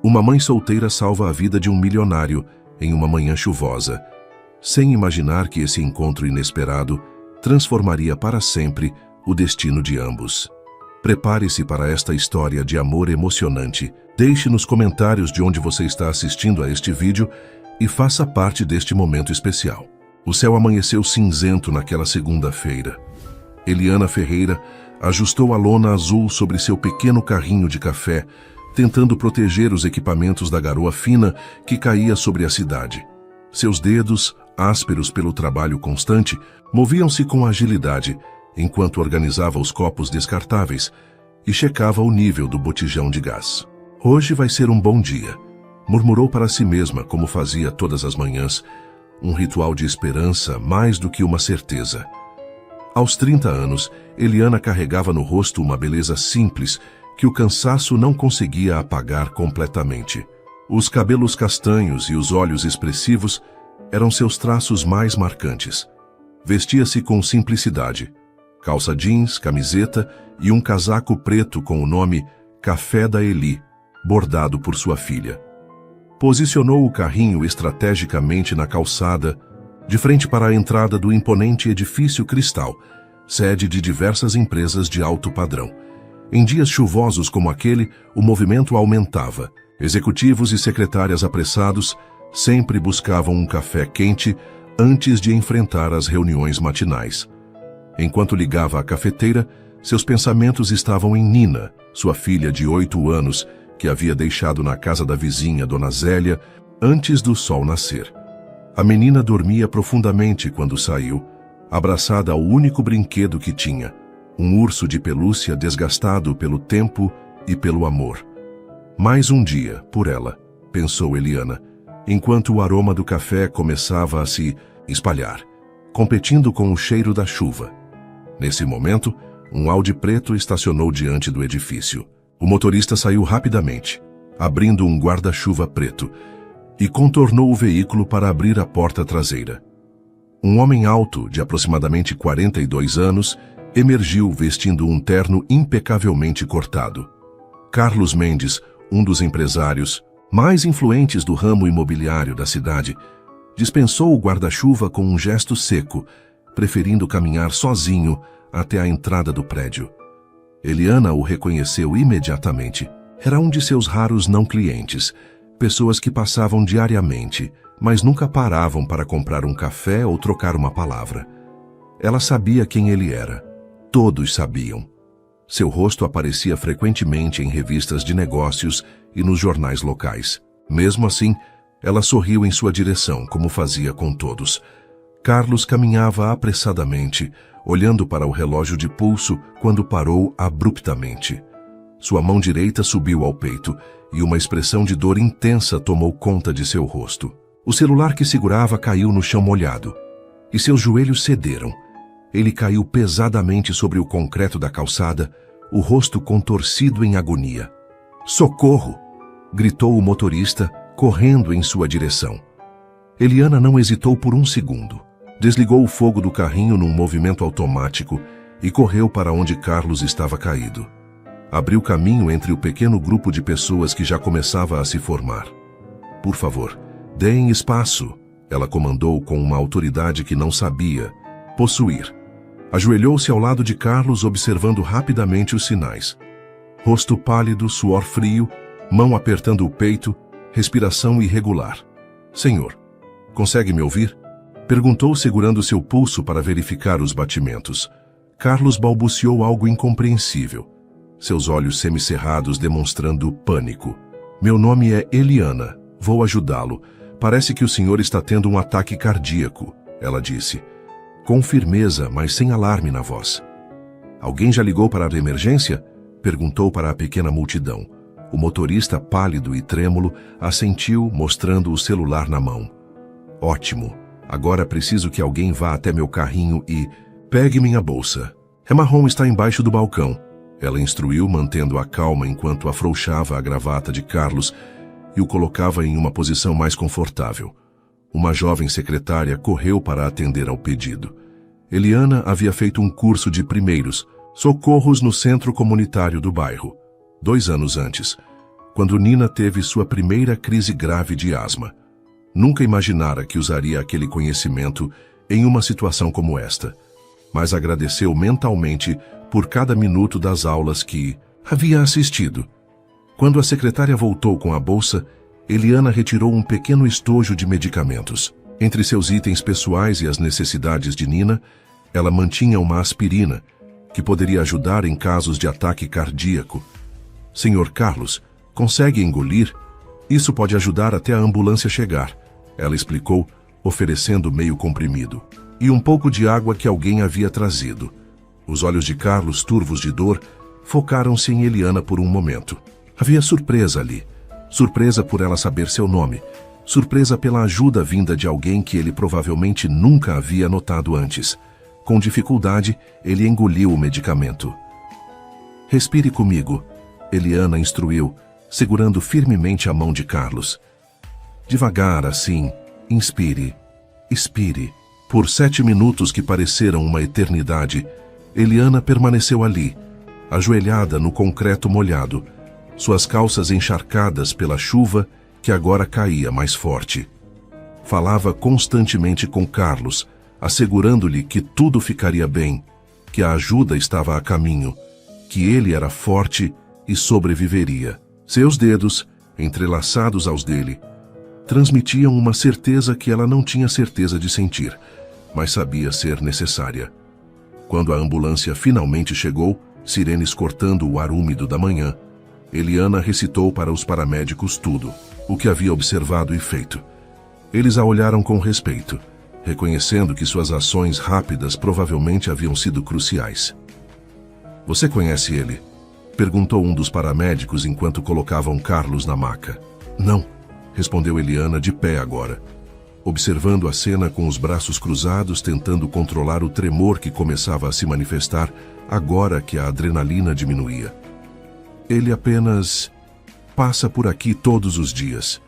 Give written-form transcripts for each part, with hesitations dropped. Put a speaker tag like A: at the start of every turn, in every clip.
A: Uma mãe solteira salva a vida de um milionário em uma manhã chuvosa, sem imaginar que esse encontro inesperado transformaria para sempre o destino de ambos. Prepare-se para esta história de amor emocionante. Deixe nos comentários de onde você está assistindo a este vídeo e faça parte deste momento especial. O céu amanheceu cinzento naquela segunda-feira. Eliana Ferreira ajustou a lona azul sobre seu pequeno carrinho de café, tentando proteger os equipamentos da garoa fina que caía sobre a cidade. Seus dedos, ásperos pelo trabalho constante, moviam-se com agilidade, enquanto organizava os copos descartáveis e checava o nível do botijão de gás. Hoje vai ser um bom dia, murmurou para si mesma como fazia todas as manhãs, um ritual de esperança mais do que uma certeza. Aos 30 anos, Eliana carregava no rosto uma beleza simples que o cansaço não conseguia apagar completamente. Os cabelos castanhos e os olhos expressivos eram seus traços mais marcantes. Vestia-se com simplicidade. Calça jeans, camiseta e um casaco preto com o nome Café da Eli, bordado por sua filha. Posicionou o carrinho estrategicamente na calçada, de frente para a entrada do imponente edifício Cristal, sede de diversas empresas de alto padrão. Em dias chuvosos como aquele, o movimento aumentava. Executivos e secretárias apressados sempre buscavam um café quente antes de enfrentar as reuniões matinais. Enquanto ligava a cafeteira, seus pensamentos estavam em Nina, sua filha de 8 anos, que havia deixado na casa da vizinha, Dona Zélia, antes do sol nascer. A menina dormia profundamente quando saiu, abraçada ao único brinquedo que tinha, um urso de pelúcia desgastado pelo tempo e pelo amor. Mais um dia, por ela, pensou Eliana, enquanto o aroma do café começava a se espalhar, competindo com o cheiro da chuva. Nesse momento, um Audi preto estacionou diante do edifício. O motorista saiu rapidamente, abrindo um guarda-chuva preto, e contornou o veículo para abrir a porta traseira. Um homem alto, de aproximadamente 42 anos, emergiu vestindo um terno impecavelmente cortado. Carlos Mendes, um dos empresários mais influentes do ramo imobiliário da cidade, dispensou o guarda-chuva com um gesto seco, preferindo caminhar sozinho até a entrada do prédio. Eliana o reconheceu imediatamente. Era um de seus raros não-clientes, pessoas que passavam diariamente, mas nunca paravam para comprar um café ou trocar uma palavra. Ela sabia quem ele era. Todos sabiam. Seu rosto aparecia frequentemente em revistas de negócios e nos jornais locais. Mesmo assim, ela sorriu em sua direção, como fazia com todos. Carlos caminhava apressadamente, olhando para o relógio de pulso quando parou abruptamente. Sua mão direita subiu ao peito e uma expressão de dor intensa tomou conta de seu rosto. O celular que segurava caiu no chão molhado e seus joelhos cederam. Ele caiu pesadamente sobre o concreto da calçada, o rosto contorcido em agonia. "Socorro!" gritou o motorista, correndo em sua direção. Eliana não hesitou por um segundo. Desligou o fogo do carrinho num movimento automático e correu para onde Carlos estava caído. Abriu caminho entre o pequeno grupo de pessoas que já começava a se formar. "Por favor, deem espaço", ela comandou com uma autoridade que não sabia possuir. Ajoelhou-se ao lado de Carlos, observando rapidamente os sinais. Rosto pálido, suor frio, mão apertando o peito, respiração irregular. "Senhor, consegue me ouvir?" perguntou, segurando seu pulso para verificar os batimentos. Carlos balbuciou algo incompreensível, seus olhos semicerrados demonstrando pânico. "Meu nome é Eliana. Vou ajudá-lo. Parece que o senhor está tendo um ataque cardíaco", ela disse, com firmeza, mas sem alarme na voz. "Alguém já ligou para a emergência?" perguntou para a pequena multidão. O motorista, pálido e trêmulo, assentiu, mostrando o celular na mão. "Ótimo. Agora preciso que alguém vá até meu carrinho e pegue minha bolsa. É marrom, está embaixo do balcão", ela instruiu, mantendo a calma enquanto afrouxava a gravata de Carlos e o colocava em uma posição mais confortável. Uma jovem secretária correu para atender ao pedido. Eliana havia feito um curso de primeiros socorros no centro comunitário do bairro, 2 anos antes, quando Nina teve sua primeira crise grave de asma. Nunca imaginara que usaria aquele conhecimento em uma situação como esta, mas agradeceu mentalmente por cada minuto das aulas que havia assistido. Quando a secretária voltou com a bolsa, Eliana retirou um pequeno estojo de medicamentos. Entre seus itens pessoais e as necessidades de Nina, ela mantinha uma aspirina, que poderia ajudar em casos de ataque cardíaco. Senhor Carlos, consegue engolir? Isso pode ajudar até a ambulância chegar, ela explicou, oferecendo meio comprimido. E um pouco de água que alguém havia trazido. Os olhos de Carlos, turvos de dor, focaram-se em Eliana por um momento. Havia surpresa ali. Surpresa por ela saber seu nome. Surpresa pela ajuda vinda de alguém que ele provavelmente nunca havia notado antes. Com dificuldade, ele engoliu o medicamento. Respire comigo, Eliana instruiu, segurando firmemente a mão de Carlos. Devagar, assim, inspire, expire. Por 7 minutos que pareceram uma eternidade, Eliana permaneceu ali, ajoelhada no concreto molhado, suas calças encharcadas pela chuva que agora caía mais forte. Falava constantemente com Carlos, assegurando-lhe que tudo ficaria bem, que a ajuda estava a caminho, que ele era forte e sobreviveria. Seus dedos, entrelaçados aos dele, transmitiam uma certeza que ela não tinha certeza de sentir, mas sabia ser necessária. Quando a ambulância finalmente chegou, sirenes cortando o ar úmido da manhã, Eliana recitou para os paramédicos tudo, o que havia observado e feito. Eles a olharam com respeito, reconhecendo que suas ações rápidas provavelmente haviam sido cruciais. "Você conhece ele?" perguntou um dos paramédicos enquanto colocavam Carlos na maca. "Não", respondeu Eliana de pé agora, observando a cena com os braços cruzados, tentando controlar o tremor que começava a se manifestar agora que a adrenalina diminuía. "Ele apenas passa por aqui todos os dias,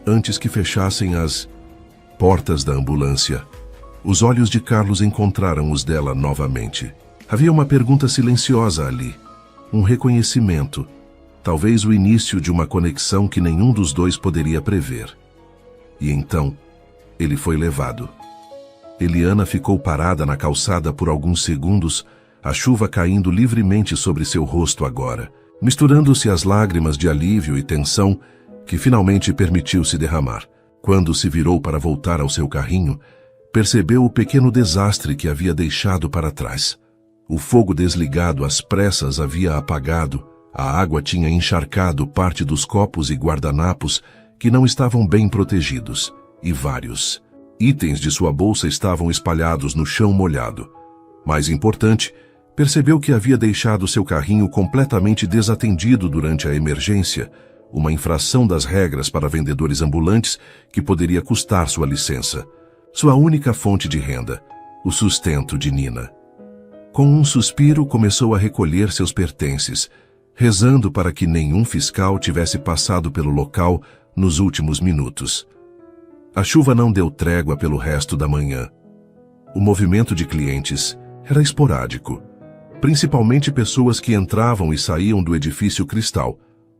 A: antes que fechassem as portas da ambulância." Os olhos de Carlos encontraram os dela novamente. Havia uma pergunta silenciosa ali, um reconhecimento, talvez o início de uma conexão que nenhum dos dois poderia prever. E então, ele foi levado. Eliana ficou parada na calçada por alguns segundos, a chuva caindo livremente sobre seu rosto agora, misturando-se às lágrimas de alívio e tensão que finalmente permitiu se derramar. Quando se virou para voltar ao seu carrinho, percebeu o pequeno desastre que havia deixado para trás. O fogo desligado às pressas havia apagado, a água tinha encharcado parte dos copos e guardanapos que não estavam bem protegidos, e vários itens de sua bolsa estavam espalhados no chão molhado. Mais importante, percebeu que havia deixado seu carrinho completamente desatendido durante a emergência, uma infração das regras para vendedores ambulantes que poderia custar sua licença, sua única fonte de renda, o sustento de Nina. Com um suspiro, começou a recolher seus pertences, rezando para que nenhum fiscal tivesse passado pelo local nos últimos minutos. A chuva não deu trégua pelo resto da manhã. O movimento de clientes era esporádico, principalmente pessoas que entravam e saíam do edifício Cristal,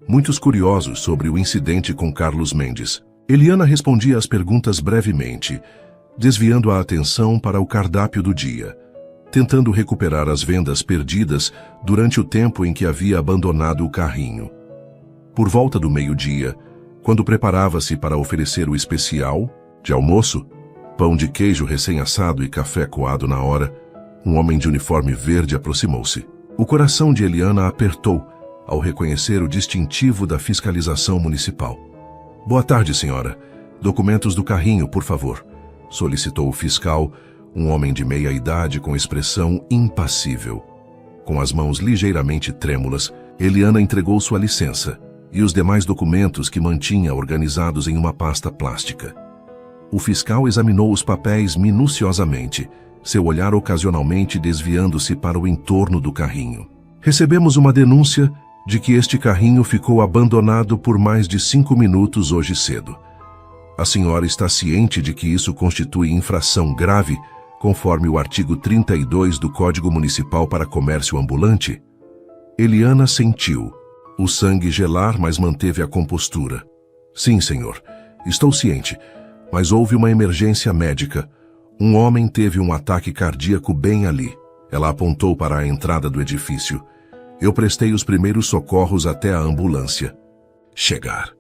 A: muitos curiosos sobre o incidente com Carlos Mendes. Eliana respondia às perguntas brevemente, desviando a atenção para o cardápio do dia, tentando recuperar as vendas perdidas durante o tempo em que havia abandonado o carrinho. Por volta do meio-dia, quando preparava-se para oferecer o especial de almoço, pão de queijo recém-assado e café coado na hora, um homem de uniforme verde aproximou-se. O coração de Eliana apertou ao reconhecer o distintivo da fiscalização municipal. "Boa tarde, senhora. Documentos do carrinho, por favor", solicitou o fiscal, um homem de meia idade com expressão impassível. Com as mãos ligeiramente trêmulas, Eliana entregou sua licença e os demais documentos que mantinha organizados em uma pasta plástica. O fiscal examinou os papéis minuciosamente, seu olhar ocasionalmente desviando-se para o entorno do carrinho. "Recebemos uma denúncia de que este carrinho ficou abandonado por mais de 5 minutos hoje cedo. A senhora está ciente de que isso constitui infração grave, conforme o artigo 32 do Código Municipal para Comércio Ambulante?" Eliana sentiu O sangue gelar, mas manteve a compostura. Sim, senhor. Estou ciente. Mas houve uma emergência médica. Um homem teve um ataque cardíaco bem ali. Ela apontou para a entrada do edifício. Eu prestei os primeiros socorros até a ambulância chegar.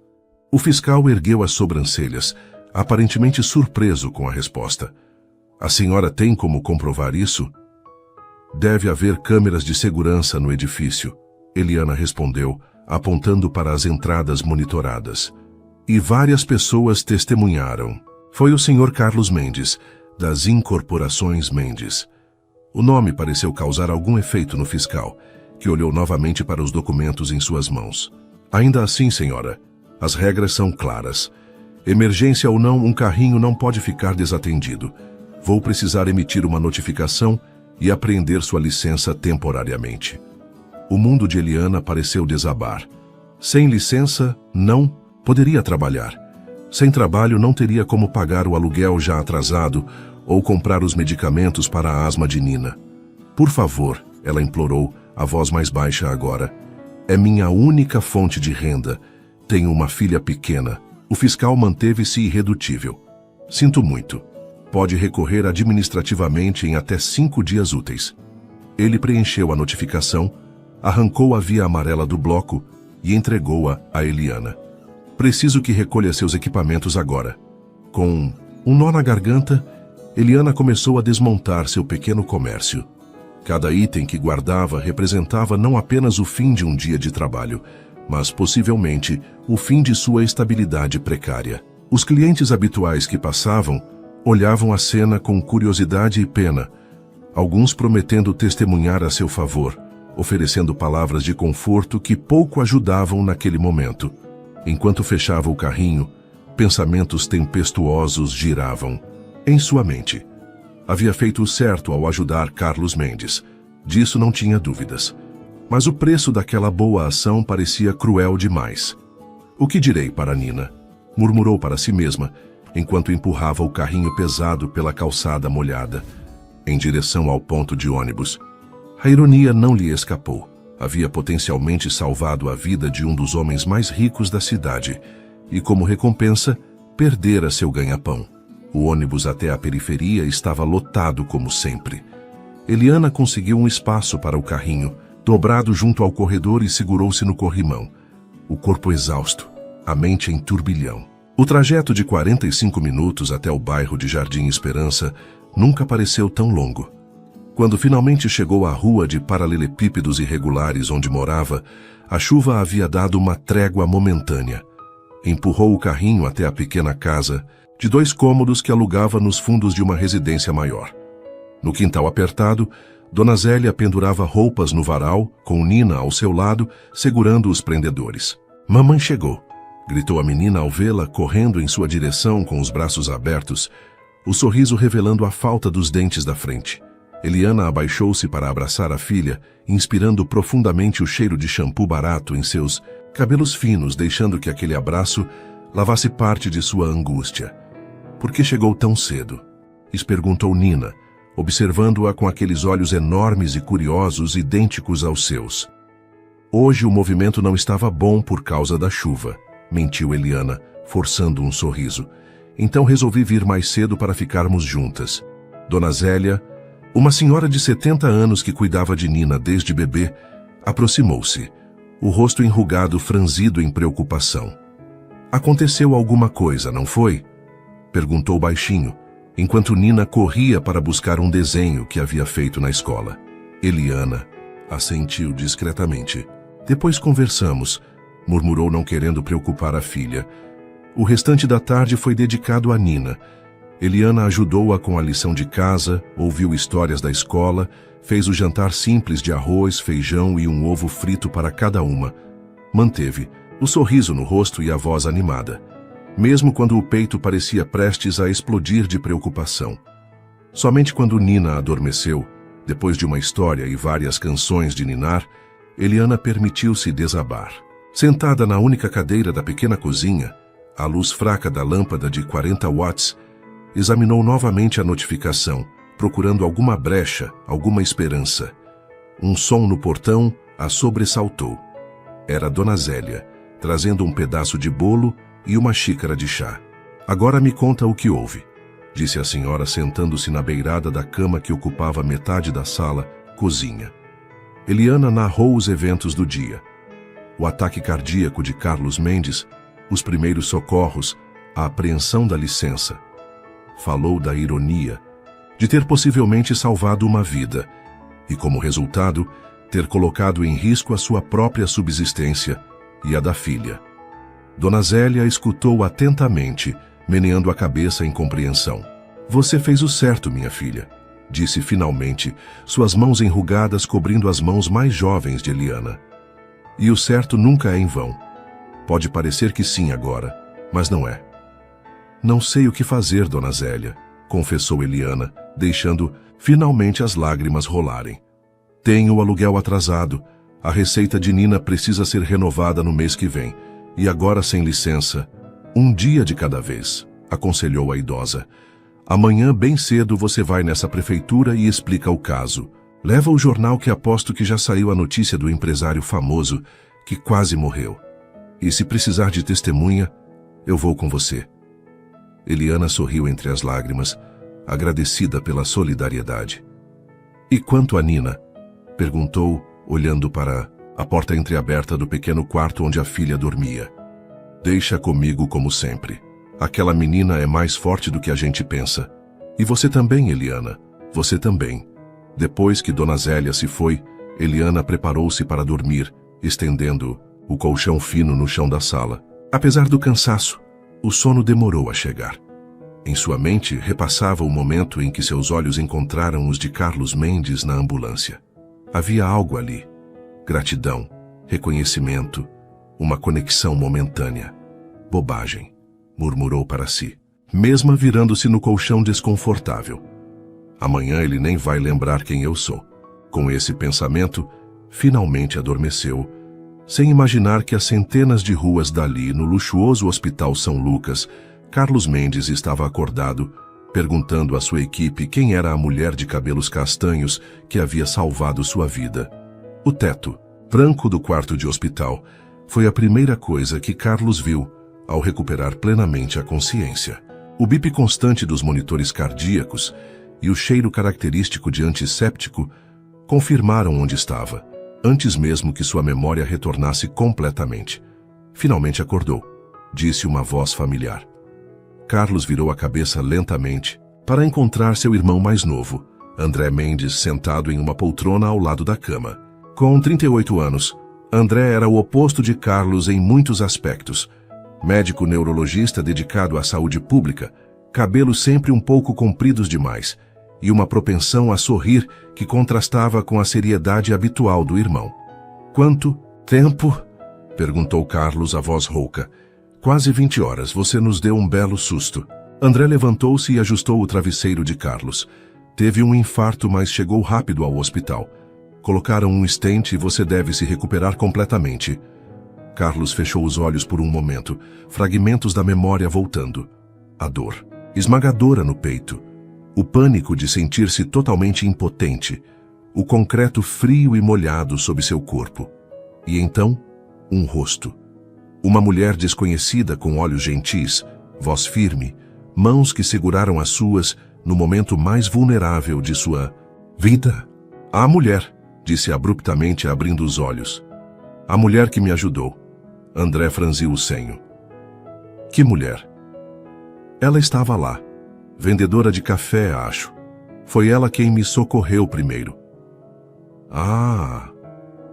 A: O fiscal ergueu as sobrancelhas, aparentemente surpreso com a resposta. A senhora tem como comprovar isso? Deve haver câmeras de segurança no edifício, Eliana respondeu, apontando para as entradas monitoradas. E várias pessoas testemunharam. Foi o Sr. Carlos Mendes, das Incorporações Mendes. O nome pareceu causar algum efeito no fiscal, que olhou novamente para os documentos em suas mãos. Ainda assim, senhora, as regras são claras. Emergência ou não, um carrinho não pode ficar desatendido. Vou precisar emitir uma notificação e apreender sua licença temporariamente. O mundo de Eliana pareceu desabar. Sem licença, não poderia trabalhar. Sem trabalho, não teria como pagar o aluguel já atrasado ou comprar os medicamentos para a asma de Nina. Por favor, ela implorou, a voz mais baixa agora. É minha única fonte de renda. Tenho uma filha pequena. O fiscal manteve-se irredutível. Sinto muito. Pode recorrer administrativamente em até 5 dias úteis. Ele preencheu a notificação, arrancou a via amarela do bloco e entregou-a a Eliana. Preciso que recolha seus equipamentos agora. Com um nó na garganta, Eliana começou a desmontar seu pequeno comércio. Cada item que guardava representava não apenas o fim de um dia de trabalho, mas possivelmente o fim de sua estabilidade precária. Os clientes habituais que passavam olhavam a cena com curiosidade e pena, alguns prometendo testemunhar a seu favor, oferecendo palavras de conforto que pouco ajudavam naquele momento. Enquanto fechava o carrinho, pensamentos tempestuosos giravam em sua mente. Havia feito o certo ao ajudar Carlos Mendes. Disso não tinha dúvidas. Mas o preço daquela boa ação parecia cruel demais. O que direi para Nina? Murmurou para si mesma, enquanto empurrava o carrinho pesado pela calçada molhada, em direção ao ponto de ônibus. A ironia não lhe escapou. Havia potencialmente salvado a vida de um dos homens mais ricos da cidade e, como recompensa, perdera seu ganha-pão. O ônibus até a periferia estava lotado como sempre. Eliana conseguiu um espaço para o carrinho, dobrado junto ao corredor, e segurou-se no corrimão. O corpo exausto, a mente em turbilhão. O trajeto de 45 minutos até o bairro de Jardim Esperança nunca pareceu tão longo. Quando finalmente chegou à rua de paralelepípedos irregulares onde morava, a chuva havia dado uma trégua momentânea. Empurrou o carrinho até a pequena casa, de 2 cômodos que alugava nos fundos de uma residência maior. No quintal apertado, Dona Zélia pendurava roupas no varal, com Nina ao seu lado, segurando os prendedores. Mamãe chegou, gritou a menina ao vê-la correndo em sua direção com os braços abertos, o sorriso revelando a falta dos dentes da frente. Eliana abaixou-se para abraçar a filha, inspirando profundamente o cheiro de shampoo barato em seus cabelos finos, deixando que aquele abraço lavasse parte de sua angústia. Por que chegou tão cedo? Perguntou Nina, observando-a com aqueles olhos enormes e curiosos idênticos aos seus. Hoje o movimento não estava bom por causa da chuva, mentiu Eliana, forçando um sorriso. Então resolvi vir mais cedo para ficarmos juntas. Dona Zélia, uma senhora de 70 anos que cuidava de Nina desde bebê, aproximou-se, o rosto enrugado franzido em preocupação. Aconteceu alguma coisa, não foi? Perguntou baixinho, enquanto Nina corria para buscar um desenho que havia feito na escola. Eliana assentiu discretamente. Depois conversamos, murmurou, não querendo preocupar a filha. O restante da tarde foi dedicado a Nina. Eliana ajudou-a com a lição de casa, ouviu histórias da escola, fez o jantar simples de arroz, feijão e um ovo frito para cada uma. Manteve o sorriso no rosto e a voz animada, mesmo quando o peito parecia prestes a explodir de preocupação. Somente quando Nina adormeceu, depois de uma história e várias canções de ninar, Eliana permitiu-se desabar. Sentada na única cadeira da pequena cozinha, à luz fraca da lâmpada de 40 watts, examinou novamente a notificação, procurando alguma brecha, alguma esperança. Um som no portão a sobressaltou. Era Dona Zélia, trazendo um pedaço de bolo e uma xícara de chá. Agora me conta o que houve, disse a senhora sentando-se na beirada da cama que ocupava metade da sala, cozinha. Eliana narrou os eventos do dia. O ataque cardíaco de Carlos Mendes, os primeiros socorros, a apreensão da licença. Falou da ironia de ter possivelmente salvado uma vida e, como resultado, ter colocado em risco a sua própria subsistência e a da filha. Dona Zélia escutou atentamente, meneando a cabeça em compreensão. Você fez o certo, minha filha, disse finalmente, suas mãos enrugadas cobrindo as mãos mais jovens de Eliana. E o certo nunca é em vão. Pode parecer que sim agora, mas não é. Não sei o que fazer, Dona Zélia, confessou Eliana, deixando finalmente as lágrimas rolarem. Tenho o aluguel atrasado, a receita de Nina precisa ser renovada no mês que vem, e agora sem licença, um dia de cada vez, aconselhou a idosa. Amanhã bem cedo você vai nessa prefeitura e explica o caso. Leva o jornal que aposto que já saiu a notícia do empresário famoso que quase morreu. E se precisar de testemunha, eu vou com você. Eliana sorriu entre as lágrimas, agradecida pela solidariedade. E quanto a Nina? Perguntou, olhando para a porta entreaberta do pequeno quarto onde a filha dormia. Deixa comigo como sempre. Aquela menina é mais forte do que a gente pensa. E você também, Eliana. Você também. Depois que Dona Zélia se foi, Eliana preparou-se para dormir, estendendo o colchão fino no chão da sala. Apesar do cansaço, o sono demorou a chegar. Em sua mente, repassava o momento em que seus olhos encontraram os de Carlos Mendes na ambulância. Havia algo ali. Gratidão, reconhecimento, uma conexão momentânea. Bobagem, murmurou para si, mesmo virando-se no colchão desconfortável. Amanhã ele nem vai lembrar quem eu sou. Com esse pensamento, finalmente adormeceu, sem imaginar que a centenas de ruas dali, no luxuoso Hospital São Lucas, Carlos Mendes estava acordado, perguntando à sua equipe quem era a mulher de cabelos castanhos que havia salvado sua vida. O teto, branco do quarto de hospital, foi a primeira coisa que Carlos viu ao recuperar plenamente a consciência. O bip constante dos monitores cardíacos e o cheiro característico de antisséptico confirmaram onde estava, antes mesmo que sua memória retornasse completamente. Finalmente acordou, disse uma voz familiar. Carlos virou a cabeça lentamente para encontrar seu irmão mais novo, André Mendes, sentado em uma poltrona ao lado da cama. Com 38 anos, André era o oposto de Carlos em muitos aspectos. Médico neurologista dedicado à saúde pública, cabelos sempre um pouco compridos demais, e uma propensão a sorrir que contrastava com a seriedade habitual do irmão. Quanto tempo? Perguntou Carlos, a voz rouca. Quase 20 horas, você nos deu um belo susto. André levantou-se e ajustou o travesseiro de Carlos. Teve um infarto, mas chegou rápido ao hospital. Colocaram um stent e você deve se recuperar completamente. Carlos fechou os olhos por um momento, fragmentos da memória voltando. A dor, esmagadora no peito. O pânico de sentir-se totalmente impotente. O concreto frio e molhado sob seu corpo. E então, um rosto. Uma mulher desconhecida com olhos gentis, voz firme, mãos que seguraram as suas no momento mais vulnerável de sua vida. A mulher, disse abruptamente abrindo os olhos. A mulher que me ajudou. André franziu o senho. Que mulher? Ela estava lá. Vendedora de café, acho. Foi ela quem me socorreu primeiro. Ah!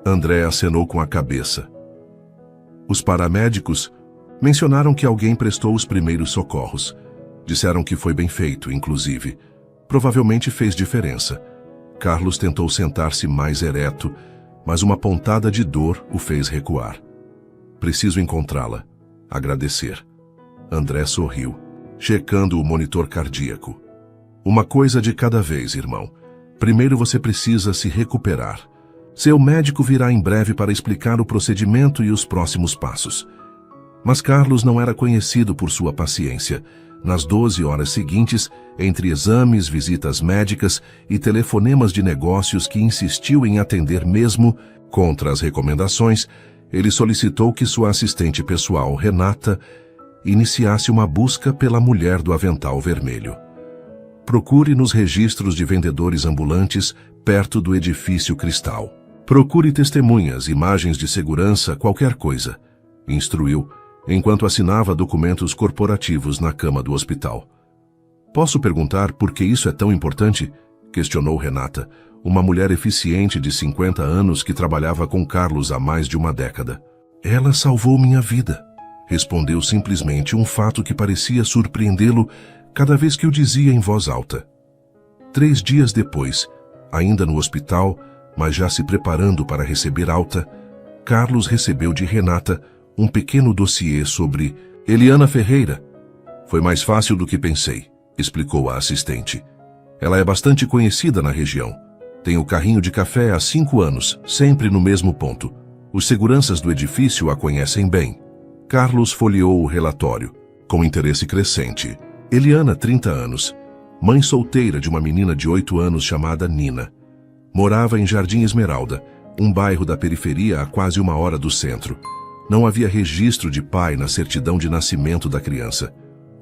A: André acenou com a cabeça. Os paramédicos mencionaram que alguém prestou os primeiros socorros. Disseram que foi bem feito, inclusive. Provavelmente fez diferença. Carlos tentou sentar-se mais ereto, mas uma pontada de dor o fez recuar. Preciso encontrá-la. Agradecer. André sorriu, checando o monitor cardíaco. Uma coisa de cada vez, irmão. Primeiro você precisa se recuperar. Seu médico virá em breve para explicar o procedimento e os próximos passos. Mas Carlos não era conhecido por sua paciência. Nas 12 horas seguintes, entre exames, visitas médicas e telefonemas de negócios que insistiu em atender mesmo contra as recomendações, ele solicitou que sua assistente pessoal, Renata, iniciasse uma busca pela mulher do avental vermelho. Procure nos registros de vendedores ambulantes perto do edifício Cristal. Procure testemunhas, imagens de segurança, qualquer coisa, instruiu, enquanto assinava documentos corporativos na cama do hospital. Posso perguntar por que isso é tão importante? Questionou Renata, uma mulher eficiente de 50 anos que trabalhava com Carlos há mais de uma década. Ela salvou minha vida, respondeu simplesmente, um fato que parecia surpreendê-lo cada vez que o dizia em voz alta. 3 dias depois, ainda no hospital, mas já se preparando para receber alta, Carlos recebeu de Renata um pequeno dossiê sobre Eliana Ferreira. Foi mais fácil do que pensei, explicou a assistente. Ela é bastante conhecida na região. Tem o carrinho de café há 5 anos, sempre no mesmo ponto. Os seguranças do edifício a conhecem bem. Carlos folheou o relatório, com interesse crescente. Eliana, 30 anos, mãe solteira de uma menina de 8 anos chamada Nina. Morava em Jardim Esmeralda, um bairro da periferia a quase 1 hora do centro. Não havia registro de pai na certidão de nascimento da criança.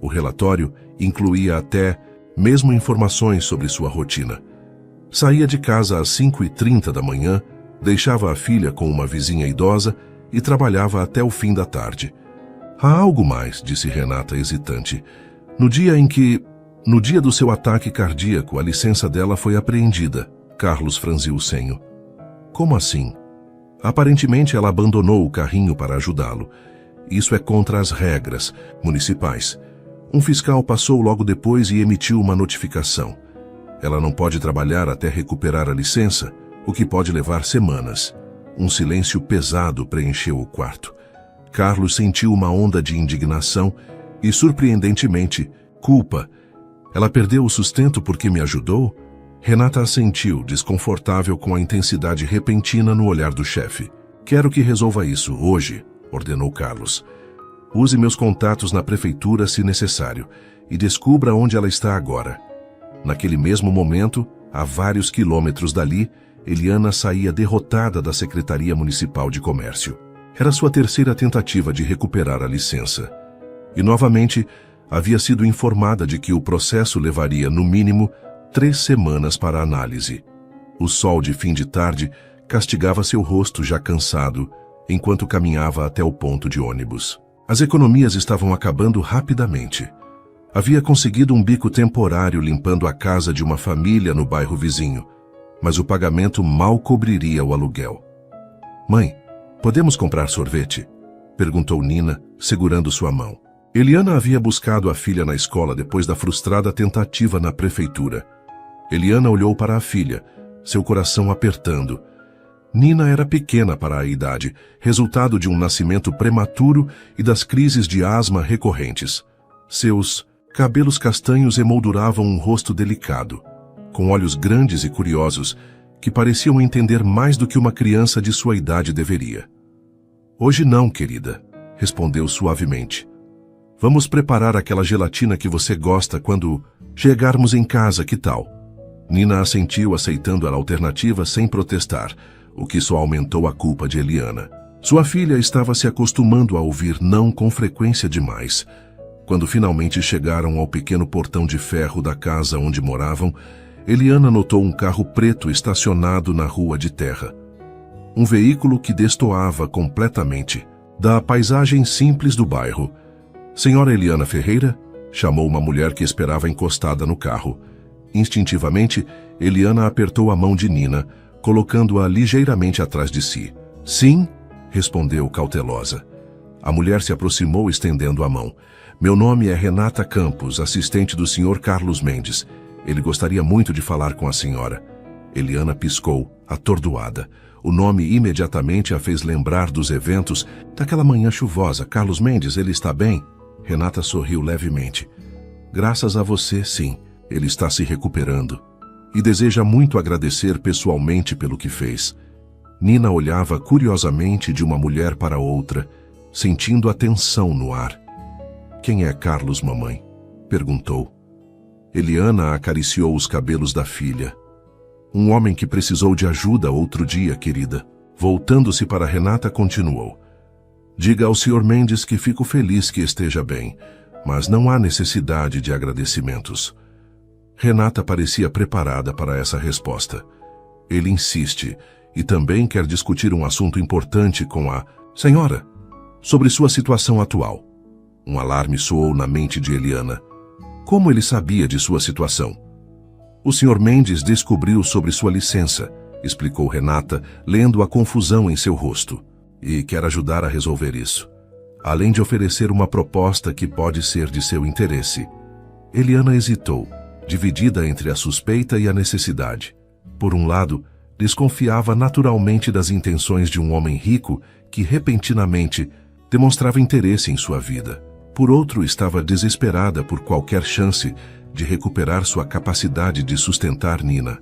A: O relatório incluía até mesmo informações sobre sua rotina. Saía de casa às 5h30 da manhã, deixava a filha com uma vizinha idosa e trabalhava até o fim da tarde. Há algo mais, disse Renata hesitante. No dia do seu ataque cardíaco, a licença dela foi apreendida. Carlos franziu o senho. Como assim? Aparentemente ela abandonou o carrinho para ajudá-lo. Isso é contra as regras municipais. Um fiscal passou logo depois e emitiu uma notificação. Ela não pode trabalhar até recuperar a licença, o que pode levar semanas. Um silêncio pesado preencheu o quarto. Carlos sentiu uma onda de indignação e, surpreendentemente, culpa. Ela perdeu o sustento porque me ajudou? Renata assentiu, desconfortável com a intensidade repentina no olhar do chefe. Quero que resolva isso hoje, ordenou Carlos. Use meus contatos na prefeitura se necessário e descubra onde ela está agora. Naquele mesmo momento, a vários quilômetros dali, Eliana saía derrotada da Secretaria Municipal de Comércio. Era sua 3ª tentativa de recuperar a licença. E novamente, havia sido informada de que o processo levaria, no mínimo, 3 semanas para análise. O sol de fim de tarde castigava seu rosto já cansado, enquanto caminhava até o ponto de ônibus. As economias estavam acabando rapidamente. Havia conseguido um bico temporário limpando a casa de uma família no bairro vizinho, mas o pagamento mal cobriria o aluguel. Mãe, podemos comprar sorvete? Perguntou Nina, segurando sua mão. Eliana havia buscado a filha na escola depois da frustrada tentativa na prefeitura. Eliana olhou para a filha, seu coração apertando. Nina era pequena para a idade, resultado de um nascimento prematuro e das crises de asma recorrentes. Seus cabelos castanhos emolduravam um rosto delicado, com olhos grandes e curiosos, que pareciam entender mais do que uma criança de sua idade deveria. Hoje não, querida, respondeu suavemente. Vamos preparar aquela gelatina que você gosta quando chegarmos em casa, que tal? Nina assentiu, aceitando a alternativa sem protestar, o que só aumentou a culpa de Eliana. Sua filha estava se acostumando a ouvir não com frequência demais. Quando finalmente chegaram ao pequeno portão de ferro da casa onde moravam, Eliana notou um carro preto estacionado na rua de terra. Um veículo que destoava completamente da paisagem simples do bairro. Senhora Eliana Ferreira? Chamou uma mulher que esperava encostada no carro. Instintivamente, Eliana apertou a mão de Nina, colocando-a ligeiramente atrás de si. Sim, respondeu cautelosa. A mulher se aproximou estendendo a mão. Meu nome é Renata Campos, assistente do Sr. Carlos Mendes. Ele gostaria muito de falar com a senhora. Eliana piscou, atordoada. O nome imediatamente a fez lembrar dos eventos daquela manhã chuvosa. Carlos Mendes, ele está bem? Renata sorriu levemente. Graças a você, sim. Ele está se recuperando. E deseja muito agradecer pessoalmente pelo que fez. Nina olhava curiosamente de uma mulher para outra, sentindo a tensão no ar. Quem é Carlos, mamãe? Perguntou. Eliana acariciou os cabelos da filha. Um homem que precisou de ajuda outro dia, querida. Voltando-se para Renata, continuou: diga ao Sr. Mendes que fico feliz que esteja bem, mas não há necessidade de agradecimentos. Renata parecia preparada para essa resposta. Ele insiste e também quer discutir um assunto importante com a senhora, sobre sua situação atual. Um alarme soou na mente de Eliana. Como ele sabia de sua situação? O Sr. Mendes descobriu sobre sua licença, explicou Renata, lendo a confusão em seu rosto, e quer ajudar a resolver isso, além de oferecer uma proposta que pode ser de seu interesse. Eliana hesitou, dividida entre a suspeita e a necessidade. Por um lado, desconfiava naturalmente das intenções de um homem rico que, repentinamente, demonstrava interesse em sua vida. Por outro, estava desesperada por qualquer chance de recuperar sua capacidade de sustentar Nina.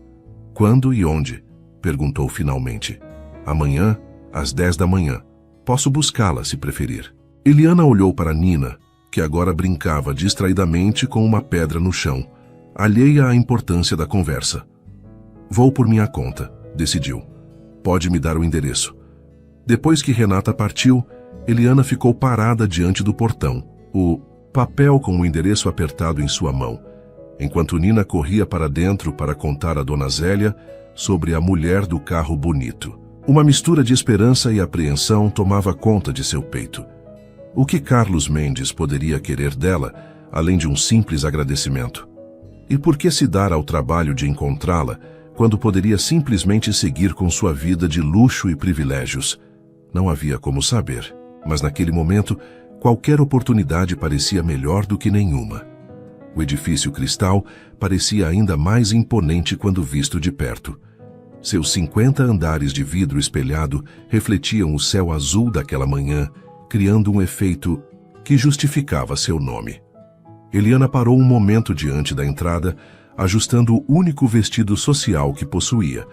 A: Quando e onde? Perguntou finalmente. Amanhã, às 10 da manhã. Posso buscá-la, se preferir. Eliana olhou para Nina, que agora brincava distraidamente com uma pedra no chão, alheia à importância da conversa. Vou por minha conta, decidiu. Pode me dar o endereço. Depois que Renata partiu, Eliana ficou parada diante do portão, o papel com o endereço apertado em sua mão, enquanto Nina corria para dentro para contar a Dona Zélia sobre a mulher do carro bonito. Uma mistura de esperança e apreensão tomava conta de seu peito. O que Carlos Mendes poderia querer dela, além de um simples agradecimento? E por que se dar ao trabalho de encontrá-la, quando poderia simplesmente seguir com sua vida de luxo e privilégios? Não havia como saber, mas naquele momento, qualquer oportunidade parecia melhor do que nenhuma. O edifício Cristal parecia ainda mais imponente quando visto de perto. Seus 50 andares de vidro espelhado refletiam o céu azul daquela manhã, criando um efeito que justificava seu nome. Eliana parou um momento diante da entrada, ajustando o único vestido social que possuía,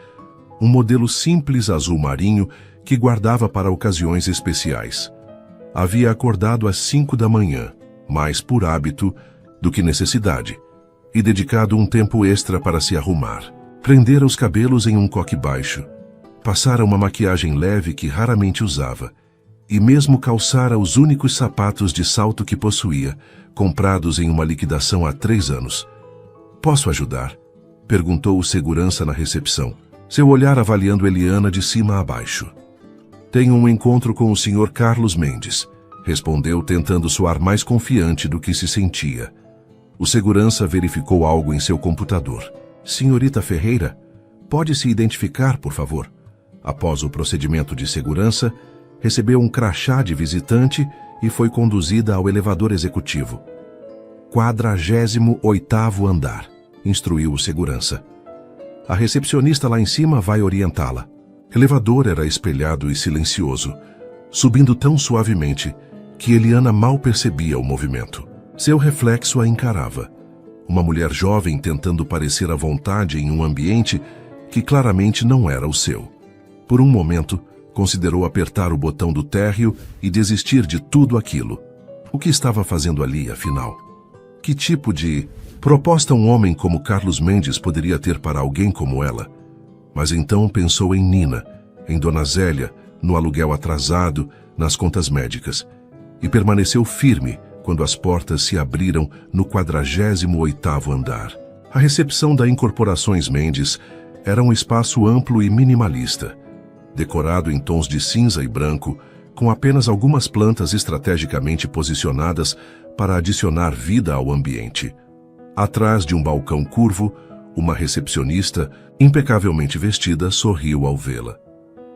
A: um modelo simples azul marinho que guardava para ocasiões especiais. Havia acordado às 5 da manhã, mais por hábito do que necessidade, e dedicado um tempo extra para se arrumar. Prendera os cabelos em um coque baixo, passara uma maquiagem leve que raramente usava, e mesmo calçara os únicos sapatos de salto que possuía, comprados em uma liquidação há 3 anos. Posso ajudar? Perguntou o segurança na recepção, seu olhar avaliando Eliana de cima a baixo. Tenho um encontro com o Sr. Carlos Mendes, respondeu tentando soar mais confiante do que se sentia. O segurança verificou algo em seu computador. Senhorita Ferreira, pode se identificar, por favor? Após o procedimento de segurança, recebeu um crachá de visitante e foi conduzida ao elevador executivo. 48º andar, instruiu o segurança. A recepcionista lá em cima vai orientá-la. O elevador era espelhado e silencioso, subindo tão suavemente que Eliana mal percebia o movimento. Seu reflexo a encarava. Uma mulher jovem tentando parecer à vontade em um ambiente que claramente não era o seu. Por um momento, considerou apertar o botão do térreo e desistir de tudo aquilo. O que estava fazendo ali, afinal? Que tipo de proposta um homem como Carlos Mendes poderia ter para alguém como ela? Mas então pensou em Nina, em Dona Zélia, no aluguel atrasado, nas contas médicas, e permaneceu firme quando as portas se abriram no 48º andar. A recepção da Incorporações Mendes era um espaço amplo e minimalista, decorado em tons de cinza e branco, com apenas algumas plantas estrategicamente posicionadas para adicionar vida ao ambiente. Atrás de um balcão curvo, uma recepcionista, impecavelmente vestida, sorriu ao vê-la.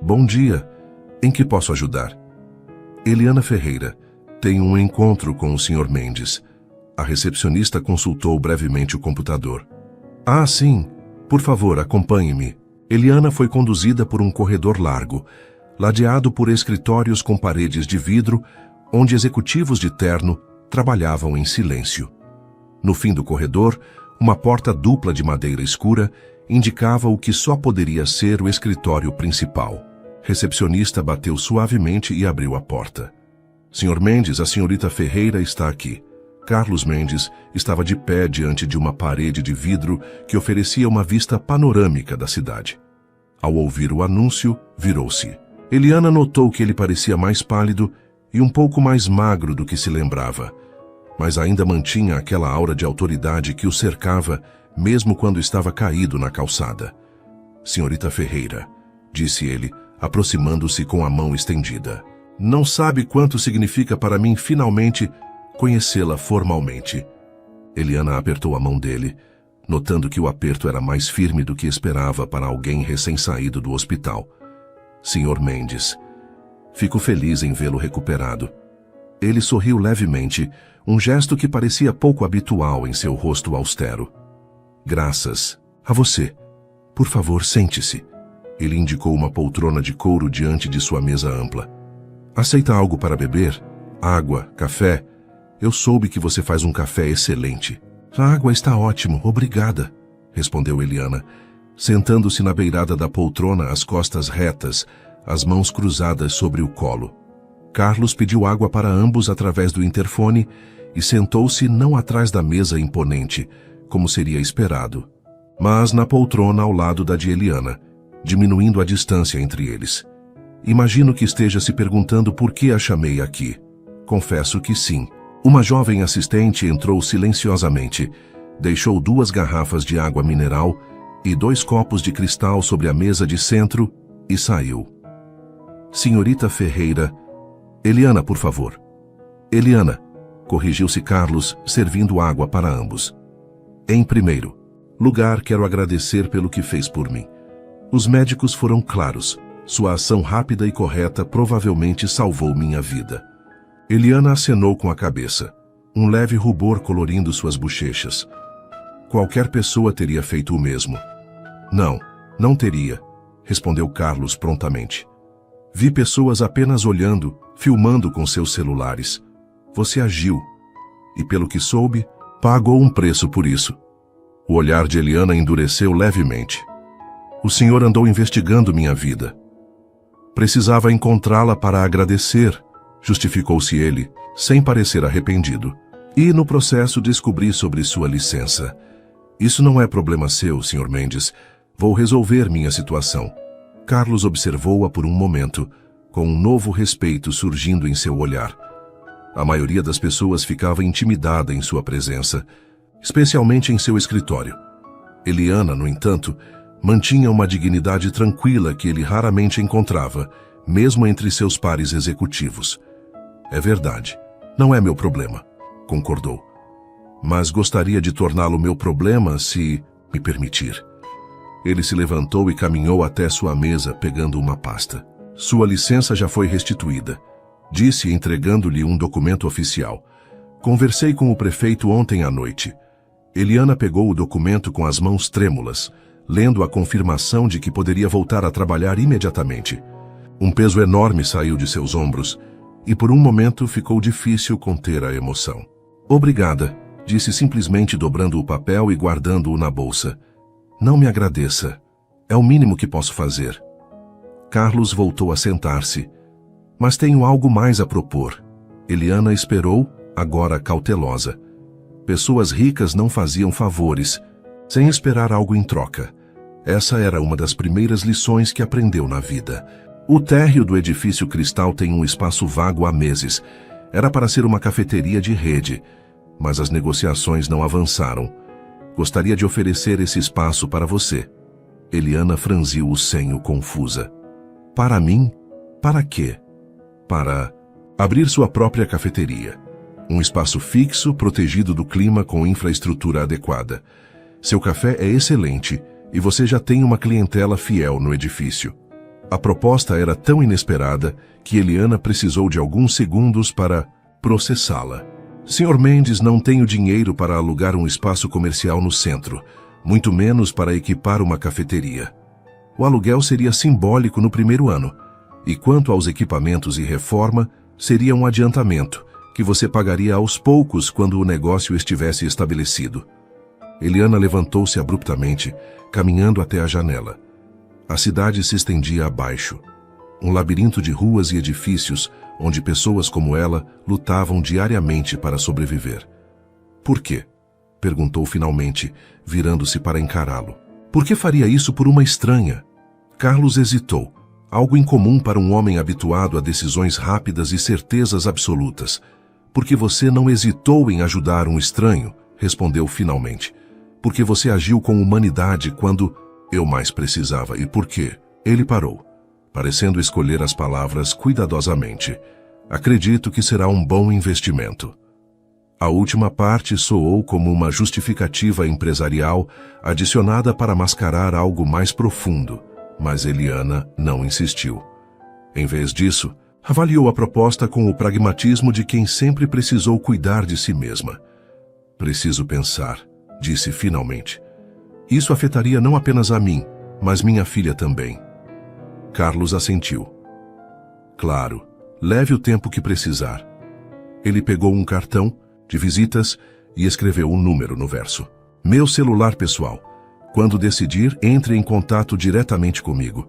A: Bom dia. Em que posso ajudar? Eliana Ferreira. Tenho um encontro com o Sr. Mendes. A recepcionista consultou brevemente o computador. Ah, sim. Por favor, acompanhe-me. Eliana foi conduzida por um corredor largo, ladeado por escritórios com paredes de vidro, onde executivos de terno trabalhavam em silêncio. No fim do corredor, uma porta dupla de madeira escura indicava o que só poderia ser o escritório principal. Recepcionista bateu suavemente e abriu a porta. Sr. Mendes, a senhorita Ferreira está aqui. Carlos Mendes estava de pé diante de uma parede de vidro que oferecia uma vista panorâmica da cidade. Ao ouvir o anúncio, virou-se. Eliana notou que ele parecia mais pálido e um pouco mais magro do que se lembrava, mas ainda mantinha aquela aura de autoridade que o cercava mesmo quando estava caído na calçada. Senhorita Ferreira, disse ele, aproximando-se com a mão estendida. Não sabe quanto significa para mim finalmente conhecê-la formalmente. Eliana apertou a mão dele, notando que o aperto era mais firme do que esperava para alguém recém-saído do hospital. Sr. Mendes, fico feliz em vê-lo recuperado. Ele sorriu levemente, um gesto que parecia pouco habitual em seu rosto austero. Graças a você. Por favor, sente-se. Ele indicou uma poltrona de couro diante de sua mesa ampla. Aceita algo para beber? Água, café? Eu soube que você faz um café excelente. A água está ótimo, obrigada, respondeu Eliana, sentando-se na beirada da poltrona, as costas retas, as mãos cruzadas sobre o colo. Carlos pediu água para ambos através do interfone e sentou-se não atrás da mesa imponente, como seria esperado, mas na poltrona ao lado da de Eliana, diminuindo a distância entre eles. Imagino que esteja se perguntando por que a chamei aqui. Confesso que sim. Uma jovem assistente entrou silenciosamente, deixou 2 garrafas de água mineral e 2 copos de cristal sobre a mesa de centro e saiu. Senhorita Ferreira... Eliana, por favor. Eliana, corrigiu-se Carlos, servindo água para ambos. Em primeiro lugar, quero agradecer pelo que fez por mim. Os médicos foram claros. Sua ação rápida e correta provavelmente salvou minha vida. Eliana acenou com a cabeça, um leve rubor colorindo suas bochechas. Qualquer pessoa teria feito o mesmo. Não teria, respondeu Carlos prontamente. Vi pessoas apenas olhando, filmando com seus celulares. Você agiu, e pelo que soube, pagou um preço por isso. O olhar de Eliana endureceu levemente. O senhor andou investigando minha vida. Precisava encontrá-la para agradecer, justificou-se ele, sem parecer arrependido. E no processo descobri sobre sua licença. Isso não é problema seu, Sr. Mendes. Vou resolver minha situação. Carlos observou-a por um momento, com um novo respeito surgindo em seu olhar. A maioria das pessoas ficava intimidada em sua presença, especialmente em seu escritório. Eliana, no entanto, mantinha uma dignidade tranquila que ele raramente encontrava, mesmo entre seus pares executivos. É verdade, não é meu problema, concordou. Mas gostaria de torná-lo meu problema se me permitir. Ele se levantou e caminhou até sua mesa, pegando uma pasta. Sua licença já foi restituída, disse, entregando-lhe um documento oficial. Conversei com o prefeito ontem à noite. Eliana pegou o documento com as mãos trêmulas, lendo a confirmação de que poderia voltar a trabalhar imediatamente. Um peso enorme saiu de seus ombros, e por um momento ficou difícil conter a emoção. Obrigada, disse simplesmente dobrando o papel e guardando-o na bolsa. Não me agradeça. É o mínimo que posso fazer. Carlos voltou a sentar-se. Mas tenho algo mais a propor. Eliana esperou, agora cautelosa. Pessoas ricas não faziam favores, sem esperar algo em troca. Essa era uma das primeiras lições que aprendeu na vida. O térreo do edifício Cristal tem um espaço vago há meses. Era para ser uma cafeteria de rede, mas as negociações não avançaram. Gostaria de oferecer esse espaço para você. Eliana franziu o senho confusa. Para mim? Para quê? Para abrir sua própria cafeteria. Um espaço fixo, protegido do clima com infraestrutura adequada. Seu café é excelente e você já tem uma clientela fiel no edifício. A proposta era tão inesperada que Eliana precisou de alguns segundos para processá-la. Sr. Mendes, não tenho dinheiro para alugar um espaço comercial no centro, muito menos para equipar uma cafeteria. O aluguel seria simbólico no primeiro ano, e quanto aos equipamentos e reforma, seria um adiantamento, que você pagaria aos poucos quando o negócio estivesse estabelecido. Eliana levantou-se abruptamente, caminhando até a janela. A cidade se estendia abaixo. Um labirinto de ruas e edifícios, onde pessoas como ela lutavam diariamente para sobreviver. Por quê? Perguntou finalmente, virando-se para encará-lo. Por que faria isso por uma estranha? Carlos hesitou, algo incomum para um homem habituado a decisões rápidas e certezas absolutas. Porque você não hesitou em ajudar um estranho, respondeu finalmente. Porque você agiu com humanidade quando eu mais precisava. E por quê? Ele parou, parecendo escolher as palavras cuidadosamente. Acredito que será um bom investimento. A última parte soou como uma justificativa empresarial adicionada para mascarar algo mais profundo, mas Eliana não insistiu. Em vez disso, avaliou a proposta com o pragmatismo de quem sempre precisou cuidar de si mesma. Preciso pensar, disse finalmente. Isso afetaria não apenas a mim, mas minha filha também. Carlos assentiu. Claro, leve o tempo que precisar. Ele pegou um cartão de visitas e escreveu um número no verso. Meu celular pessoal. Quando decidir, entre em contato diretamente comigo.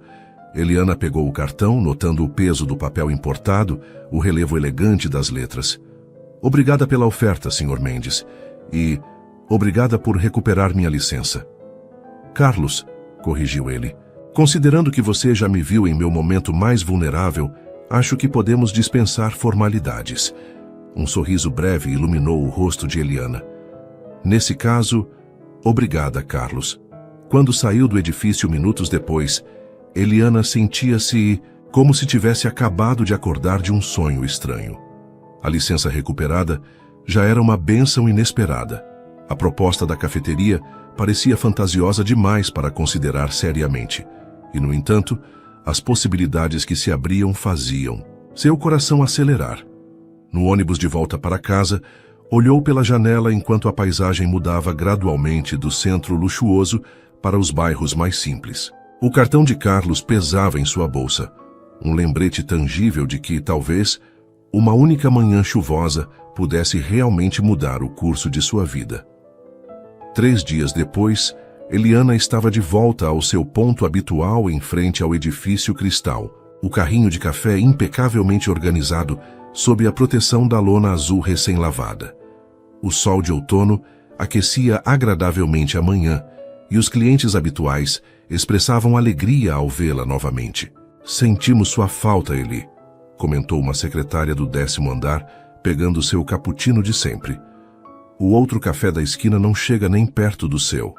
A: Eliana pegou o cartão, notando o peso do papel importado, o relevo elegante das letras. Obrigada pela oferta, Sr. Mendes. E obrigada por recuperar minha licença. Carlos, corrigiu ele, considerando que você já me viu em meu momento mais vulnerável, acho que podemos dispensar formalidades. Um sorriso breve iluminou o rosto de Eliana. Nesse caso, obrigada, Carlos. Quando saiu do edifício minutos depois, Eliana sentia-se como se tivesse acabado de acordar de um sonho estranho. A licença recuperada já era uma bênção inesperada. A proposta da cafeteria parecia fantasiosa demais para considerar seriamente. E, no entanto, as possibilidades que se abriam faziam seu coração acelerar. No ônibus de volta para casa, olhou pela janela enquanto a paisagem mudava gradualmente do centro luxuoso para os bairros mais simples. O cartão de Carlos pesava em sua bolsa, um lembrete tangível de que, talvez, uma única manhã chuvosa pudesse realmente mudar o curso de sua vida. 3 dias depois, Eliana estava de volta ao seu ponto habitual em frente ao edifício Cristal, o carrinho de café impecavelmente organizado sob a proteção da lona azul recém-lavada. O sol de outono aquecia agradavelmente a manhã e os clientes habituais expressavam alegria ao vê-la novamente. Sentimos sua falta, Eli, comentou uma secretária do 10º andar, pegando seu cappuccino de sempre. O outro café da esquina não chega nem perto do seu.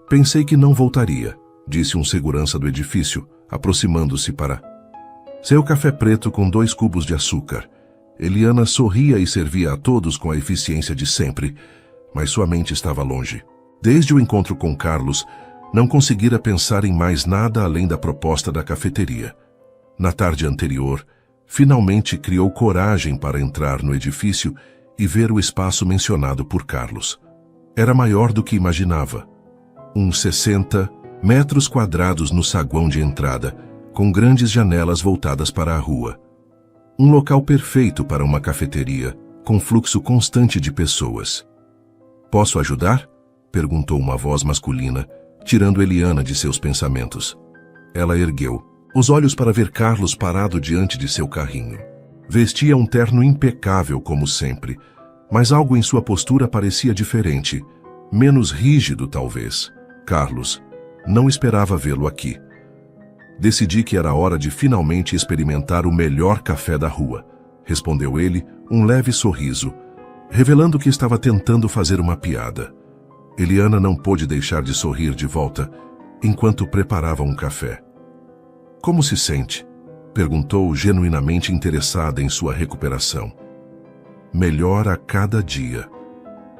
A: Pensei que não voltaria, disse um segurança do edifício, aproximando-se para seu café preto com 2 cubos de açúcar. Eliana sorria e servia a todos com a eficiência de sempre, mas sua mente estava longe. Desde o encontro com Carlos, não conseguira pensar em mais nada além da proposta da cafeteria. Na tarde anterior, finalmente criou coragem para entrar no edifício e ver o espaço mencionado por Carlos. Era maior do que imaginava. Uns 60 metros quadrados no saguão de entrada, com grandes janelas voltadas para a rua. Um local perfeito para uma cafeteria, com fluxo constante de pessoas. Posso ajudar? Perguntou uma voz masculina, tirando Eliana de seus pensamentos. Ela ergueu os olhos para ver Carlos parado diante de seu carrinho. Vestia um terno impecável como sempre, mas algo em sua postura parecia diferente, menos rígido talvez. Carlos, não esperava vê-lo aqui. Decidi que era hora de finalmente experimentar o melhor café da rua, respondeu ele, um leve sorriso, revelando que estava tentando fazer uma piada. Eliana não pôde deixar de sorrir de volta, enquanto preparava um café. Como se sente? Perguntou, genuinamente interessada em sua recuperação. Melhor a cada dia.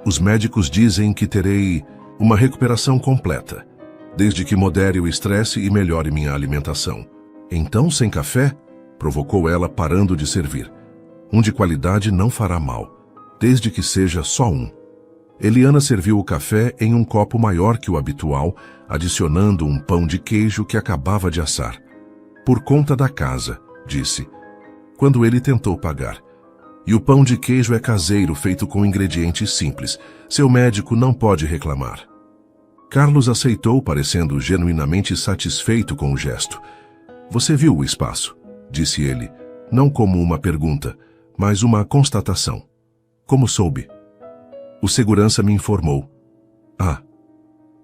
A: Os médicos dizem que terei uma recuperação completa, desde que modere o estresse e melhore minha alimentação. Então, sem café? Provocou ela, parando de servir. Um de qualidade não fará mal, desde que seja só um. Eliana serviu o café em um copo maior que o habitual, adicionando um pão de queijo que acabava de assar. Por conta da casa, disse, quando ele tentou pagar. E o pão de queijo é caseiro, feito com ingredientes simples. Seu médico não pode reclamar. Carlos aceitou, parecendo genuinamente satisfeito com o gesto. Você viu o espaço? Disse ele, não como uma pergunta, mas uma constatação. Como soube? O segurança me informou. Ah.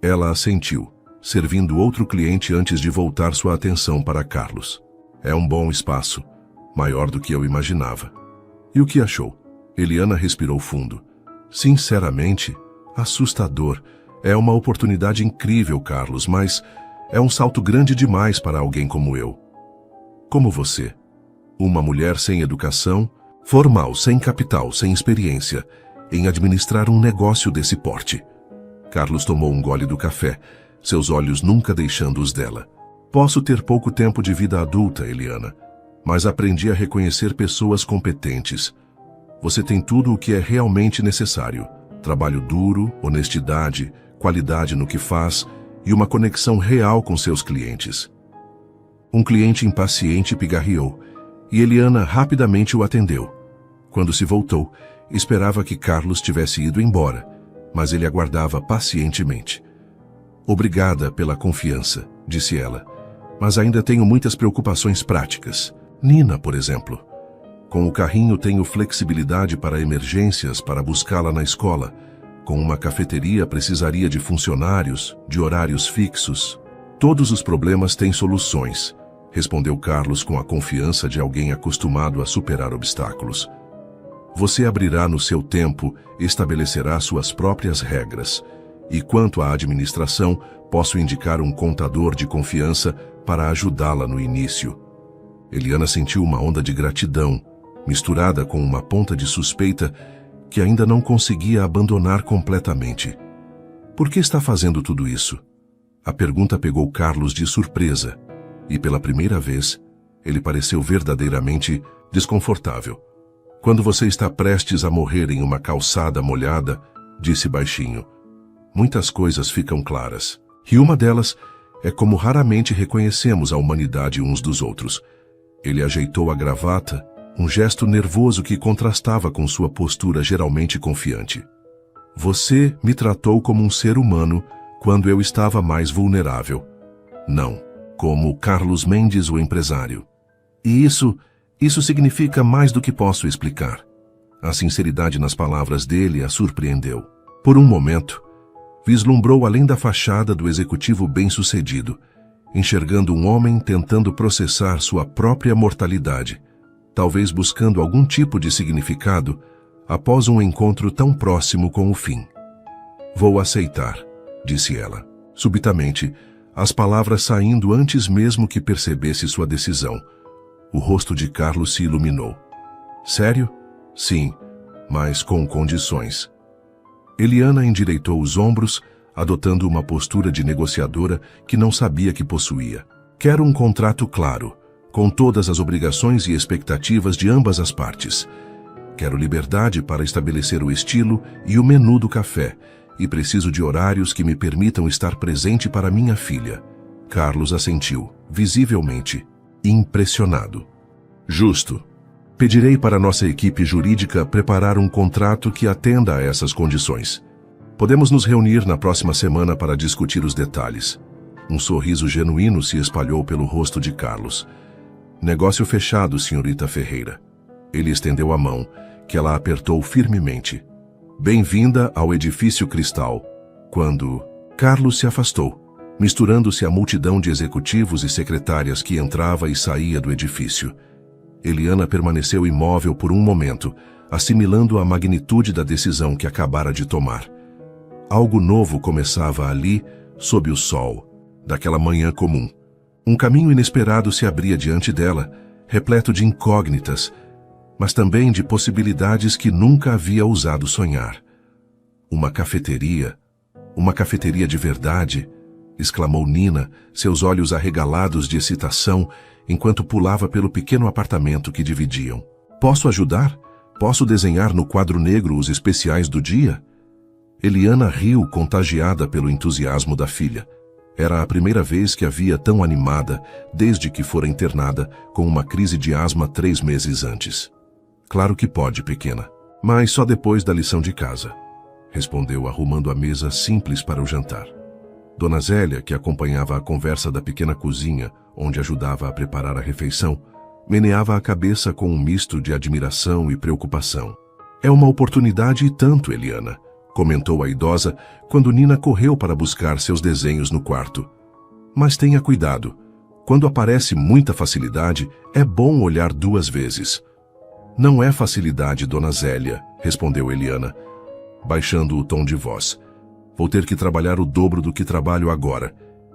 A: Ela assentiu, servindo outro cliente antes de voltar sua atenção para Carlos. É um bom espaço, maior do que eu imaginava. E o que achou? Eliana respirou fundo. Sinceramente, assustador. É uma oportunidade incrível, Carlos, mas é um salto grande demais para alguém como eu. Como você. Uma mulher sem educação, formal, sem capital, sem experiência, em administrar um negócio desse porte. Carlos tomou um gole do café, seus olhos nunca deixando os dela. Posso ter pouco tempo de vida adulta, Eliana, mas aprendi a reconhecer pessoas competentes. Você tem tudo o que é realmente necessário. Trabalho duro, honestidade, qualidade no que faz e uma conexão real com seus clientes. Um cliente impaciente pigarreou, e Eliana rapidamente o atendeu. Quando se voltou, esperava que Carlos tivesse ido embora, mas ele aguardava pacientemente. Obrigada pela confiança, disse ela, mas ainda tenho muitas preocupações práticas. Nina, por exemplo. Com o carrinho tenho flexibilidade para emergências para buscá-la na escola. Com uma cafeteria precisaria de funcionários, de horários fixos. Todos os problemas têm soluções, respondeu Carlos com a confiança de alguém acostumado a superar obstáculos. Você abrirá no seu tempo, estabelecerá suas próprias regras. E quanto à administração, posso indicar um contador de confiança para ajudá-la no início. Eliana sentiu uma onda de gratidão, misturada com uma ponta de suspeita que ainda não conseguia abandonar completamente. Por que está fazendo tudo isso? A pergunta pegou Carlos de surpresa, e pela primeira vez, ele pareceu verdadeiramente desconfortável. Quando você está prestes a morrer em uma calçada molhada, disse baixinho, muitas coisas ficam claras. E uma delas é como raramente reconhecemos a humanidade uns dos outros. Ele ajeitou a gravata, um gesto nervoso que contrastava com sua postura geralmente confiante. Você me tratou como um ser humano quando eu estava mais vulnerável. Não, como Carlos Mendes, o empresário. E isso significa mais do que posso explicar. A sinceridade nas palavras dele a surpreendeu. Por um momento, vislumbrou além da fachada do executivo bem-sucedido, enxergando um homem tentando processar sua própria mortalidade, talvez buscando algum tipo de significado após um encontro tão próximo com o fim. Vou aceitar, disse ela. Subitamente, as palavras saindo antes mesmo que percebesse sua decisão. O rosto de Carlos se iluminou. Sério? Sim, mas com condições. Eliana endireitou os ombros, adotando uma postura de negociadora que não sabia que possuía. Quero um contrato claro, com todas as obrigações e expectativas de ambas as partes. Quero liberdade para estabelecer o estilo e o menu do café, e preciso de horários que me permitam estar presente para minha filha. Carlos assentiu, visivelmente impressionado. Justo. Pedirei para nossa equipe jurídica preparar um contrato que atenda a essas condições. Podemos nos reunir na próxima semana para discutir os detalhes. Um sorriso genuíno se espalhou pelo rosto de Carlos. Negócio fechado, senhorita Ferreira. Ele estendeu a mão, que ela apertou firmemente. Bem-vinda ao edifício Cristal. Quando Carlos se afastou, misturando-se à multidão de executivos e secretárias que entrava e saía do edifício. Eliana permaneceu imóvel por um momento, assimilando a magnitude da decisão que acabara de tomar. Algo novo começava ali, sob o sol, daquela manhã comum. Um caminho inesperado se abria diante dela, repleto de incógnitas, mas também de possibilidades que nunca havia ousado sonhar. Uma cafeteria de verdade, exclamou Nina, seus olhos arregalados de excitação, enquanto pulava pelo pequeno apartamento que dividiam. Posso ajudar? Posso desenhar no quadro negro os especiais do dia? Eliana riu, contagiada pelo entusiasmo da filha. Era a primeira vez que a via tão animada desde que fora internada com uma crise de asma 3 meses antes. Claro que pode, pequena, mas só depois da lição de casa, respondeu arrumando a mesa simples para o jantar. Dona Zélia, que acompanhava a conversa da pequena cozinha, onde ajudava a preparar a refeição, meneava a cabeça com um misto de admiração e preocupação. É uma oportunidade e tanto, Eliana, comentou a idosa quando Nina correu para buscar seus desenhos no quarto. Mas tenha cuidado. Quando aparece muita facilidade, é bom olhar 2 vezes. Não é facilidade, dona Zélia, respondeu Eliana, baixando o tom de voz. Vou ter que trabalhar o dobro do que trabalho agora,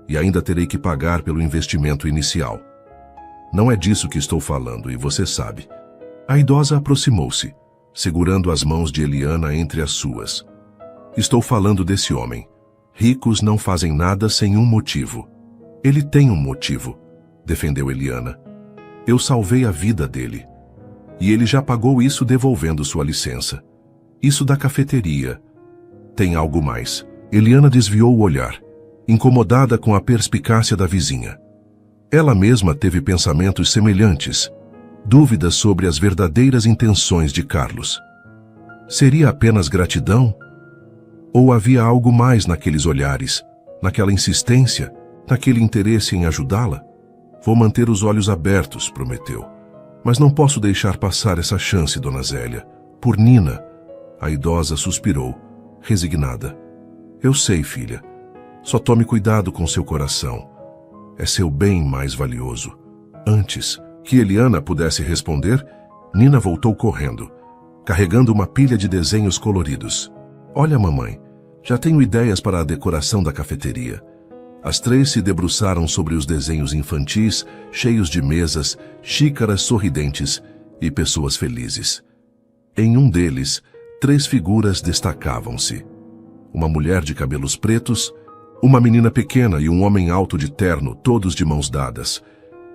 A: e ainda terei que pagar pelo investimento inicial. Não é disso que estou falando, e você sabe. A idosa aproximou-se, segurando as mãos de Eliana entre as suas. Estou falando desse homem. Ricos não fazem nada sem um motivo. Ele tem um motivo, defendeu Eliana. Eu salvei a vida dele. E ele já pagou isso devolvendo sua licença. Isso da cafeteria. Tem algo mais. Eliana desviou o olhar, incomodada com a perspicácia da vizinha. Ela mesma teve pensamentos semelhantes, dúvidas sobre as verdadeiras intenções de Carlos. Seria apenas gratidão? Ou havia algo mais naqueles olhares, naquela insistência, naquele interesse em ajudá-la? Vou manter os olhos abertos, prometeu. Mas não posso deixar passar essa chance, dona Zélia. Por Nina. A idosa suspirou, resignada. Eu sei, filha. Só tome cuidado com seu coração. É seu bem mais valioso. Antes que Eliana pudesse responder, Nina voltou correndo, carregando uma pilha de desenhos coloridos. Olha, mamãe, já tenho ideias para a decoração da cafeteria. As 3 se debruçaram sobre os desenhos infantis, cheios de mesas, xícaras sorridentes e pessoas felizes. Em um deles, 3 figuras destacavam-se. Uma mulher de cabelos pretos, uma menina pequena e um homem alto de terno, todos de mãos dadas.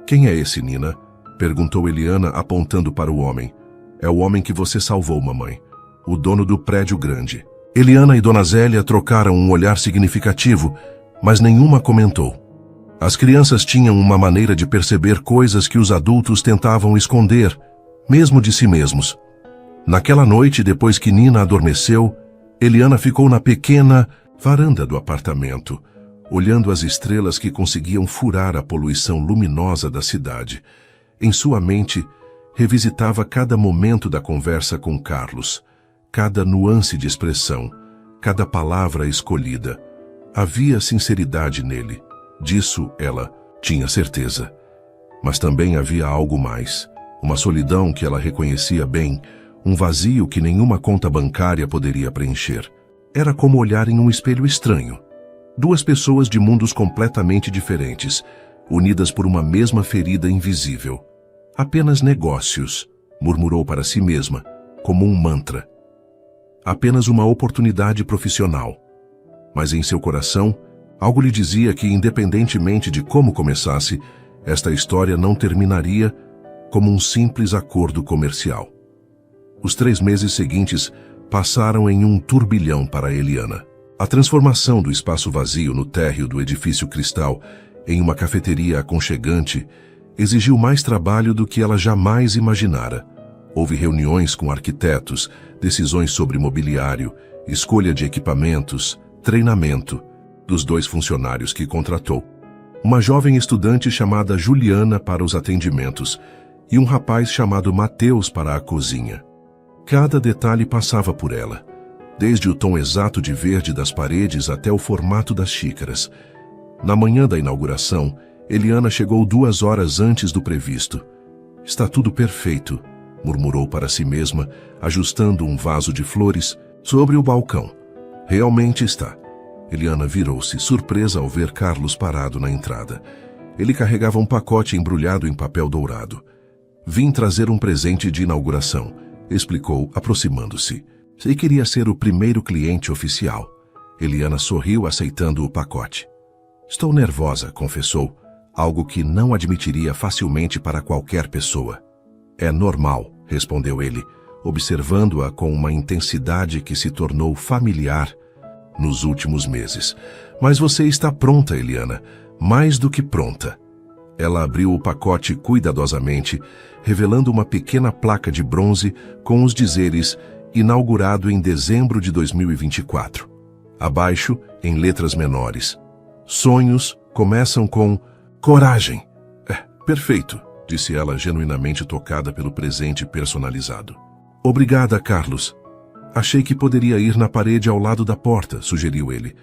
A: Quem é esse, Nina? Perguntou Eliana, apontando para o homem. É o homem que você salvou, mamãe. O dono do prédio grande. Eliana e dona Zélia trocaram um olhar significativo, mas nenhuma comentou. As crianças tinham uma maneira de perceber coisas que os adultos tentavam esconder, mesmo de si mesmos. Naquela noite, depois que Nina adormeceu, Eliana ficou na pequena varanda do apartamento, olhando as estrelas que conseguiam furar a poluição luminosa da cidade. Em sua mente, revisitava cada momento da conversa com Carlos, cada nuance de expressão, cada palavra escolhida. Havia sinceridade nele, disso ela tinha certeza. Mas também havia algo mais, uma solidão que ela reconhecia bem, um vazio que nenhuma conta bancária poderia preencher. Era como olhar em um espelho estranho. 2 pessoas de mundos completamente diferentes, unidas por uma mesma ferida invisível. Apenas negócios, murmurou para si mesma, como um mantra. Apenas uma oportunidade profissional. Mas em seu coração, algo lhe dizia que, independentemente de como começasse, esta história não terminaria como um simples acordo comercial. Os 3 meses seguintes passaram em um turbilhão para Eliana. A transformação do espaço vazio no térreo do edifício Cristal em uma cafeteria aconchegante exigiu mais trabalho do que ela jamais imaginara. Houve reuniões com arquitetos, decisões sobre mobiliário, escolha de equipamentos, treinamento dos 2 funcionários que contratou. Uma jovem estudante chamada Juliana para os atendimentos e um rapaz chamado Mateus para a cozinha. Cada detalhe passava por ela, desde o tom exato de verde das paredes até o formato das xícaras. Na manhã da inauguração, Eliana chegou 2 horas antes do previsto. Está tudo perfeito, murmurou para si mesma, ajustando um vaso de flores sobre o balcão. Realmente está. Eliana virou-se, surpresa ao ver Carlos parado na entrada. Ele carregava um pacote embrulhado em papel dourado. Vim trazer um presente de inauguração, explicou, aproximando-se. Sei que queria ser o primeiro cliente oficial. Eliana sorriu, aceitando o pacote. Estou nervosa, confessou, algo que não admitiria facilmente para qualquer pessoa. É normal, respondeu ele, observando-a com uma intensidade que se tornou familiar nos últimos meses. Mas você está pronta, Eliana, mais do que pronta. Ela abriu o pacote cuidadosamente, revelando uma pequena placa de bronze com os dizeres inaugurado em dezembro de 2024. Abaixo, em letras menores, sonhos começam com coragem. Perfeito, disse ela, genuinamente tocada pelo presente personalizado. Obrigada, Carlos. Achei que poderia ir na parede ao lado da porta, sugeriu ele.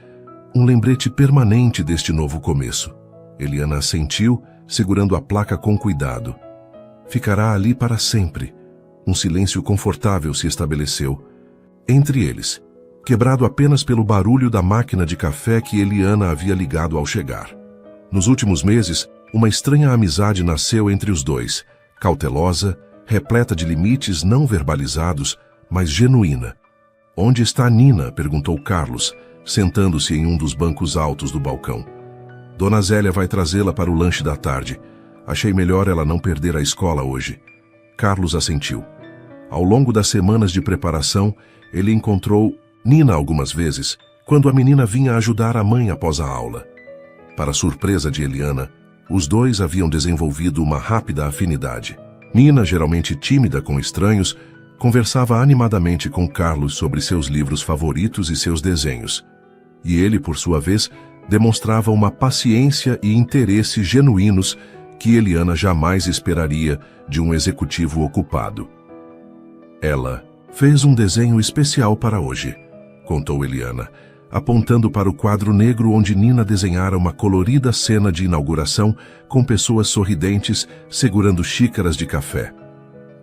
A: Um lembrete permanente deste novo começo. Eliana assentiu, segurando a placa com cuidado. Ficará ali para sempre. Um silêncio confortável se estabeleceu entre eles, quebrado apenas pelo barulho da máquina de café que Eliana havia ligado ao chegar. Nos últimos meses, uma estranha amizade nasceu entre os dois, cautelosa, repleta de limites não verbalizados, mas genuína. "Onde está Nina?" perguntou Carlos, sentando-se em um dos bancos altos do balcão. "Dona Zélia vai trazê-la para o lanche da tarde. Achei melhor ela não perder a escola hoje." Carlos assentiu. Ao longo das semanas de preparação, ele encontrou Nina algumas vezes, quando a menina vinha ajudar a mãe após a aula. Para surpresa de Eliana, os dois haviam desenvolvido uma rápida afinidade. Nina, geralmente tímida com estranhos, conversava animadamente com Carlos sobre seus livros favoritos e seus desenhos. E ele, por sua vez, demonstrava uma paciência e interesse genuínos que Eliana jamais esperaria de um executivo ocupado. "Ela fez um desenho especial para hoje", contou Eliana, apontando para o quadro negro onde Nina desenhara uma colorida cena de inauguração com pessoas sorridentes segurando xícaras de café.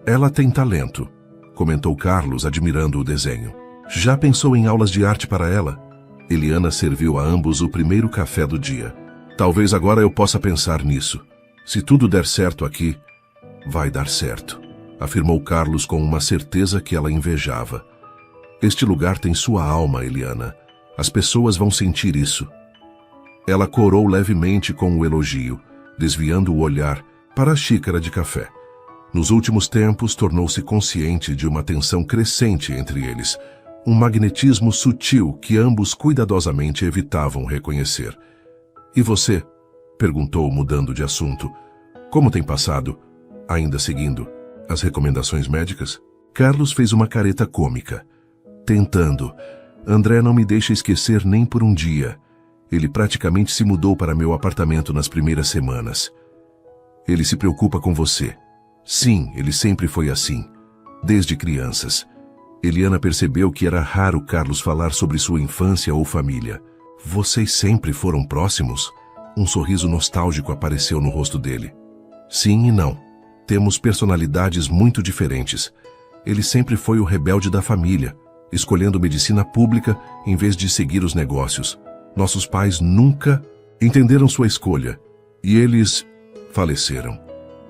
A: "Ela tem talento", comentou Carlos, admirando o desenho. "Já pensou em aulas de arte para ela?" Eliana serviu a ambos o primeiro café do dia. "Talvez agora eu possa pensar nisso. Se tudo der certo aqui, vai dar certo", afirmou Carlos com uma certeza que ela invejava. "Este lugar tem sua alma, Eliana. As pessoas vão sentir isso." Ela corou levemente com o elogio, desviando o olhar para a xícara de café. Nos últimos tempos, tornou-se consciente de uma tensão crescente entre eles, um magnetismo sutil que ambos cuidadosamente evitavam reconhecer. "E você?" perguntou, mudando de assunto. "Como tem passado?" Ainda seguindo as recomendações médicas? Carlos fez uma careta cômica. "Tentando. André não me deixa esquecer nem por um dia. Ele praticamente se mudou para meu apartamento nas primeiras semanas. Ele se preocupa com você." "Sim, ele sempre foi assim. Desde crianças." Eliana percebeu que era raro Carlos falar sobre sua infância ou família. "Vocês sempre foram próximos?" Um sorriso nostálgico apareceu no rosto dele. "Sim e não. Temos personalidades muito diferentes. Ele sempre foi o rebelde da família, escolhendo medicina pública em vez de seguir os negócios. Nossos pais nunca entenderam sua escolha, e eles faleceram.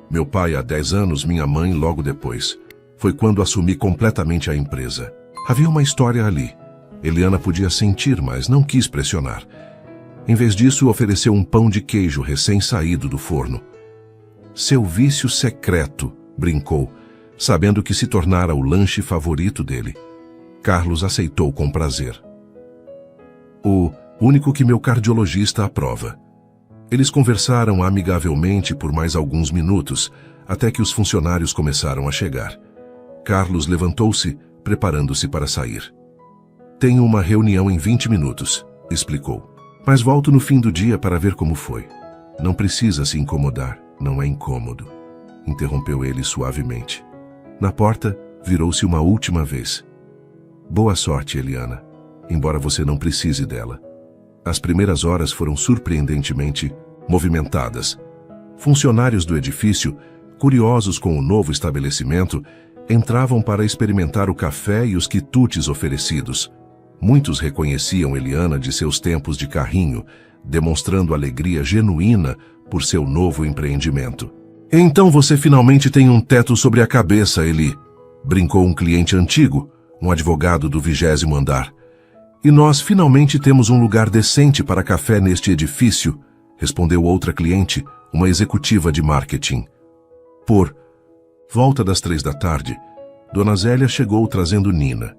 A: Meu pai há 10 anos, minha mãe logo depois. Foi quando assumi completamente a empresa. Havia uma história ali. Eliana podia sentir, mas não quis pressionar. Em vez disso, ofereceu um pão de queijo recém-saído do forno. "Seu vício secreto", brincou, sabendo que se tornara o lanche favorito dele. Carlos aceitou com prazer. "O único que meu cardiologista aprova." Eles conversaram amigavelmente por mais alguns minutos, até que os funcionários começaram a chegar. Carlos levantou-se, preparando-se para sair. "Tenho uma reunião em 20 minutos", explicou. "Mas volto no fim do dia para ver como foi." "Não precisa se incomodar, não é incômodo", interrompeu ele suavemente. Na porta, virou-se uma última vez. "Boa sorte, Eliana, embora você não precise dela." As primeiras horas foram surpreendentemente movimentadas. Funcionários do edifício, curiosos com o novo estabelecimento, entravam para experimentar o café e os quitutes oferecidos. Muitos reconheciam Eliana de seus tempos de carrinho, demonstrando alegria genuína por seu novo empreendimento. "Então você finalmente tem um teto sobre a cabeça, Eli", brincou um cliente antigo, um advogado do 20º andar. "E nós finalmente temos um lugar decente para café neste edifício", respondeu outra cliente, uma executiva de marketing. Por volta das 3 da tarde, Dona Zélia chegou trazendo Nina,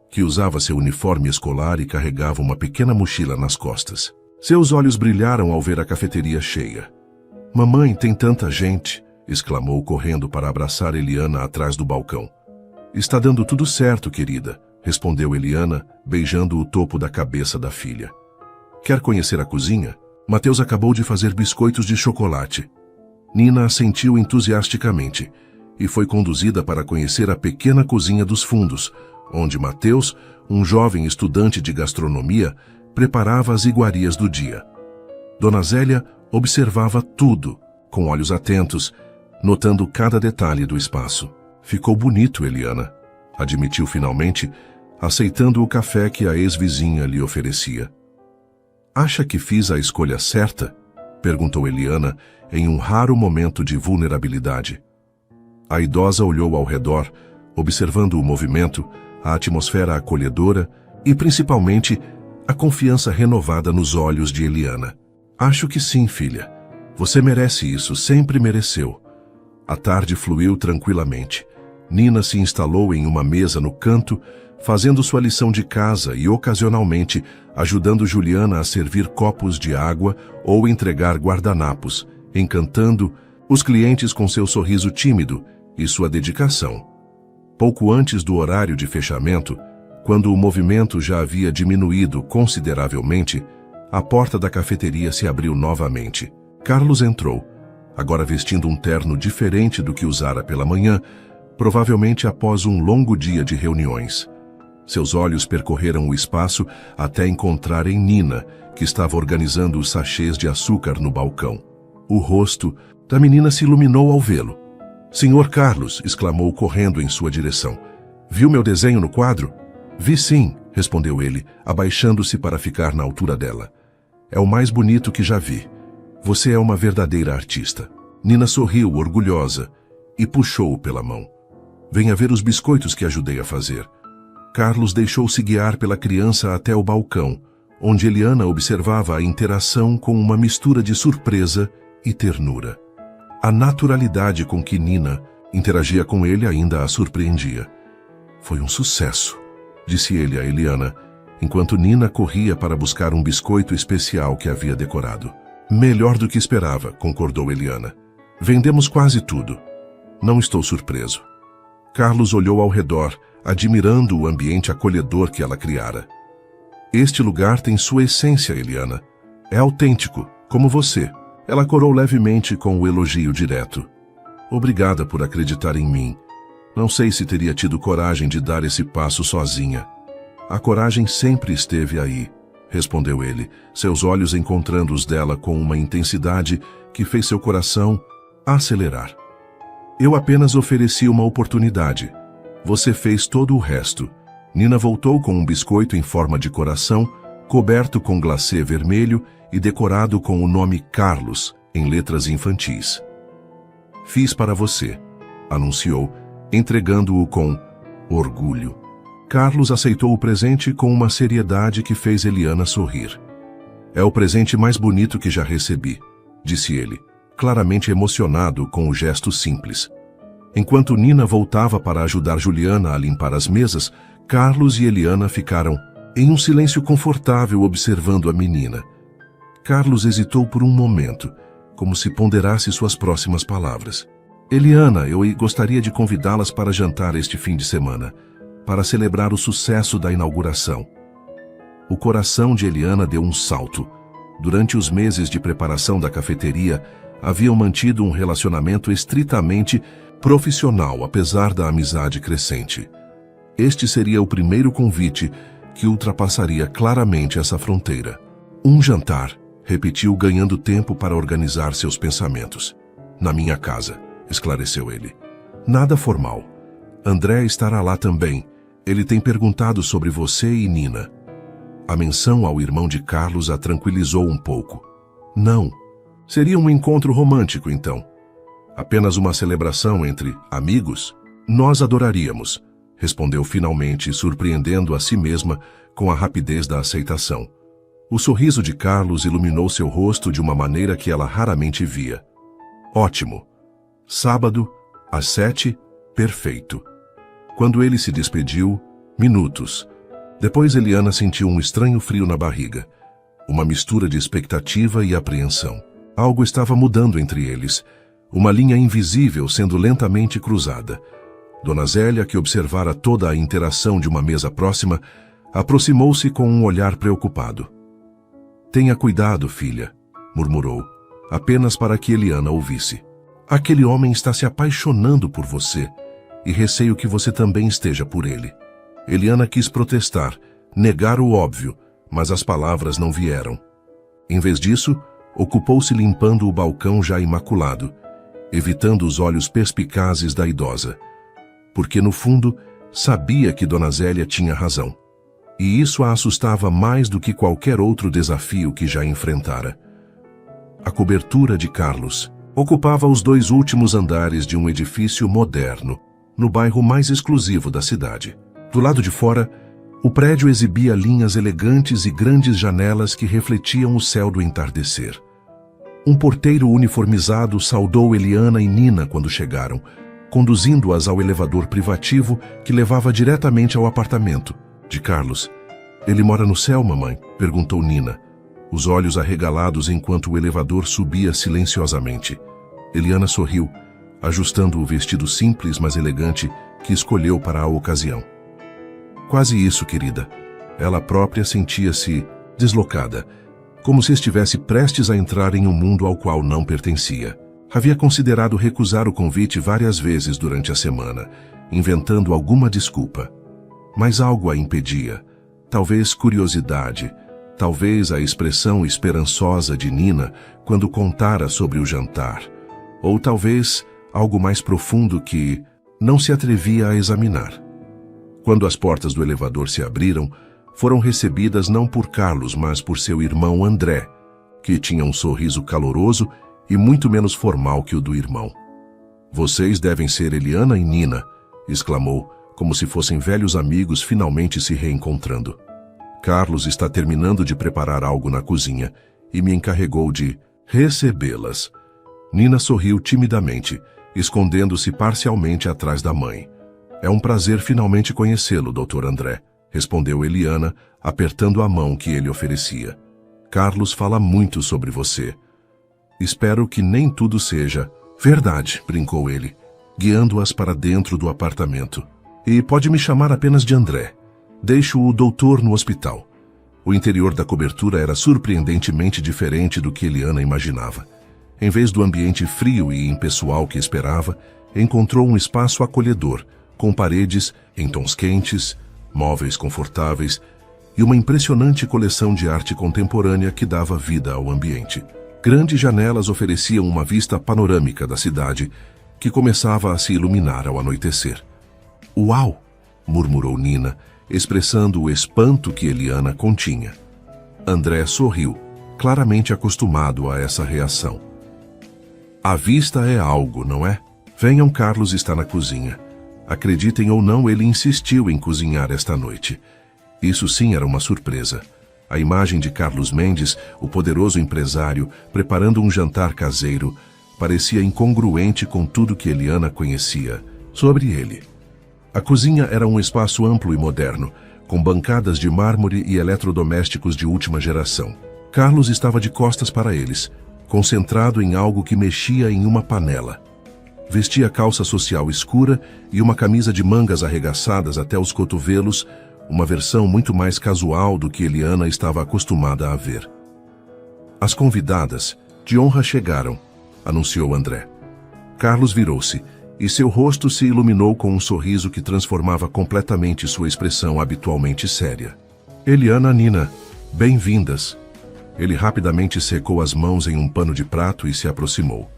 A: que usava seu uniforme escolar e carregava uma pequena mochila nas costas. Seus olhos brilharam ao ver a cafeteria cheia. "Mamãe, tem tanta gente", exclamou, correndo para abraçar Eliana atrás do balcão. "Está dando tudo certo, querida", respondeu Eliana, beijando o topo da cabeça da filha. "Quer conhecer a cozinha? Mateus acabou de fazer biscoitos de chocolate." Nina assentiu entusiasticamente e foi conduzida para conhecer a pequena cozinha dos fundos, onde Mateus, um jovem estudante de gastronomia, preparava as iguarias do dia. Dona Zélia observava tudo, com olhos atentos, notando cada detalhe do espaço. Ficou bonito, Eliana, admitiu finalmente, aceitando o café que a ex-vizinha lhe oferecia. Acha que fiz a escolha certa? Perguntou Eliana em um raro momento de vulnerabilidade. A idosa olhou ao redor, observando o movimento, a atmosfera acolhedora e, principalmente, a confiança renovada nos olhos de Eliana. Acho que sim, filha. Você merece isso, sempre mereceu. A tarde fluiu tranquilamente. Nina se instalou em uma mesa no canto, fazendo sua lição de casa e, ocasionalmente, ajudando Juliana a servir copos de água ou entregar guardanapos, encantando os clientes com seu sorriso tímido e sua dedicação. Pouco antes do horário de fechamento, quando o movimento já havia diminuído consideravelmente, a porta da cafeteria se abriu novamente. Carlos entrou, agora vestindo um terno diferente do que usara pela manhã, provavelmente após um longo dia de reuniões. Seus olhos percorreram o espaço até encontrarem Nina, que estava organizando os sachês de açúcar no balcão. O rosto da menina se iluminou ao vê-lo. "Senhor Carlos", exclamou correndo em sua direção. "Viu meu desenho no quadro?" "Vi sim", respondeu ele, abaixando-se para ficar na altura dela. "É o mais bonito que já vi. Você é uma verdadeira artista." Nina sorriu, orgulhosa, e puxou-o pela mão. "Venha ver os biscoitos que ajudei a fazer." Carlos deixou-se guiar pela criança até o balcão, onde Eliana observava a interação com uma mistura de surpresa e ternura. A naturalidade com que Nina interagia com ele ainda a surpreendia. "Foi um sucesso", disse ele a Eliana, enquanto Nina corria para buscar um biscoito especial que havia decorado. "Melhor do que esperava", concordou Eliana. "Vendemos quase tudo." "Não estou surpreso." Carlos olhou ao redor, admirando o ambiente acolhedor que ela criara. "Este lugar tem sua essência, Eliana. É autêntico, como você." Ela corou levemente com o elogio direto. "Obrigada por acreditar em mim. Não sei se teria tido coragem de dar esse passo sozinha." "A coragem sempre esteve aí", respondeu ele, seus olhos encontrando os dela com uma intensidade que fez seu coração acelerar. "Eu apenas ofereci uma oportunidade. Você fez todo o resto." Nina voltou com um biscoito em forma de coração, coberto com glacê vermelho e decorado com o nome Carlos, em letras infantis. "Fiz para você", anunciou, entregando-o com orgulho. Carlos aceitou o presente com uma seriedade que fez Eliana sorrir. "É o presente mais bonito que já recebi", disse ele, claramente emocionado com o gesto simples. Enquanto Nina voltava para ajudar Juliana a limpar as mesas, Carlos e Eliana ficaram em um silêncio confortável observando a menina. Carlos hesitou por um momento, como se ponderasse suas próximas palavras. "Eliana, eu gostaria de convidá-las para jantar este fim de semana, para celebrar o sucesso da inauguração." O coração de Eliana deu um salto. Durante os meses de preparação da cafeteria, haviam mantido um relacionamento estritamente profissional, apesar da amizade crescente. Este seria o primeiro convite que ultrapassaria claramente essa fronteira. "Um jantar", repetiu, ganhando tempo para organizar seus pensamentos. "Na minha casa", esclareceu ele. "Nada formal. André estará lá também. Ele tem perguntado sobre você e Nina." A menção ao irmão de Carlos a tranquilizou um pouco. "Não. Seria um encontro romântico, então. Apenas uma celebração entre amigos? Nós adoraríamos", respondeu finalmente, surpreendendo a si mesma com a rapidez da aceitação. O sorriso de Carlos iluminou seu rosto de uma maneira que ela raramente via. "Ótimo. Sábado, às 7, perfeito." Quando ele se despediu, minutos. Depois Eliana sentiu um estranho frio na barriga, uma mistura de expectativa e apreensão. Algo estava mudando entre eles, uma linha invisível sendo lentamente cruzada. Dona Zélia, que observara toda a interação de uma mesa próxima, aproximou-se com um olhar preocupado. "Tenha cuidado, filha", murmurou, apenas para que Eliana ouvisse. "Aquele homem está se apaixonando por você, e receio que você também esteja por ele." Eliana quis protestar, negar o óbvio, mas as palavras não vieram. Em vez disso, ocupou-se limpando o balcão já imaculado, evitando os olhos perspicazes da idosa, porque no fundo sabia que Dona Zélia tinha razão. E isso a assustava mais do que qualquer outro desafio que já enfrentara. A cobertura de Carlos ocupava os 2 últimos andares de um edifício moderno, no bairro mais exclusivo da cidade. Do lado de fora, o prédio exibia linhas elegantes e grandes janelas que refletiam o céu do entardecer. Um porteiro uniformizado saudou Eliana e Nina quando chegaram, conduzindo-as ao elevador privativo que levava diretamente ao apartamento de Carlos. "Ele mora no céu, mamãe?" perguntou Nina, os olhos arregalados enquanto o elevador subia silenciosamente. Eliana sorriu, ajustando o vestido simples, mas elegante, que escolheu para a ocasião. "Quase isso, querida." Ela própria sentia-se deslocada, como se estivesse prestes a entrar em um mundo ao qual não pertencia. Havia considerado recusar o convite várias vezes durante a semana, inventando alguma desculpa. Mas algo a impedia. Talvez curiosidade, talvez a expressão esperançosa de Nina quando contara sobre o jantar, ou talvez algo mais profundo que não se atrevia a examinar. Quando as portas do elevador se abriram, foram recebidas não por Carlos, mas por seu irmão André, que tinha um sorriso caloroso e muito menos formal que o do irmão. "Vocês devem ser Eliana e Nina", exclamou, como se fossem velhos amigos finalmente se reencontrando. "Carlos está terminando de preparar algo na cozinha e me encarregou de recebê-las." Nina sorriu timidamente, escondendo-se parcialmente atrás da mãe. "É um prazer finalmente conhecê-lo, Dr. André", respondeu Eliana, apertando a mão que ele oferecia. "Carlos fala muito sobre você. Espero que nem tudo seja verdade", brincou ele, guiando-as para dentro do apartamento. "E pode me chamar apenas de André. Deixo o doutor no hospital." O interior da cobertura era surpreendentemente diferente do que Eliana imaginava. Em vez do ambiente frio e impessoal que esperava, encontrou um espaço acolhedor, com paredes em tons quentes, móveis confortáveis e uma impressionante coleção de arte contemporânea que dava vida ao ambiente. Grandes janelas ofereciam uma vista panorâmica da cidade, que começava a se iluminar ao anoitecer. "Uau!" murmurou Nina, expressando o espanto que Eliana continha. André sorriu, claramente acostumado a essa reação. "A vista é algo, não é? Venham, Carlos está na cozinha." Acreditem ou não, ele insistiu em cozinhar esta noite. Isso sim era uma surpresa. A imagem de Carlos Mendes, o poderoso empresário, preparando um jantar caseiro, parecia incongruente com tudo que Eliana conhecia sobre ele. A cozinha era um espaço amplo e moderno, com bancadas de mármore e eletrodomésticos de última geração. Carlos estava de costas para eles, concentrado em algo que mexia em uma panela. Vestia calça social escura e uma camisa de mangas arregaçadas até os cotovelos, uma versão muito mais casual do que Eliana estava acostumada a ver. "As convidadas de honra chegaram", anunciou André. Carlos virou-se, e seu rosto se iluminou com um sorriso que transformava completamente sua expressão habitualmente séria. "Eliana, Nina, bem-vindas." Ele rapidamente secou as mãos em um pano de prato e se aproximou.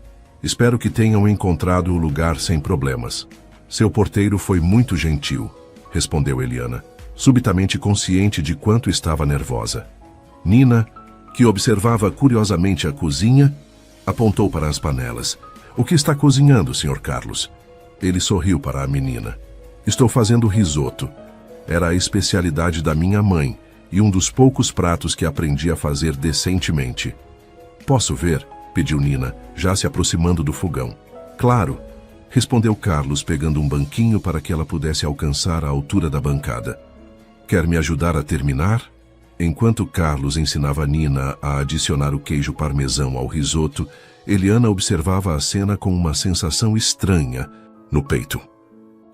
A: "Espero que tenham encontrado o lugar sem problemas." "Seu porteiro foi muito gentil", respondeu Eliana, subitamente consciente de quanto estava nervosa. Nina, que observava curiosamente a cozinha, apontou para as panelas. "O que está cozinhando, Sr. Carlos?" Ele sorriu para a menina. "Estou fazendo risoto. Era a especialidade da minha mãe e um dos poucos pratos que aprendi a fazer decentemente." "Posso ver?" pediu Nina, já se aproximando do fogão. "Claro", respondeu Carlos, pegando um banquinho para que ela pudesse alcançar a altura da bancada. "Quer me ajudar a terminar?" Enquanto Carlos ensinava Nina a adicionar o queijo parmesão ao risoto, Eliana observava a cena com uma sensação estranha no peito.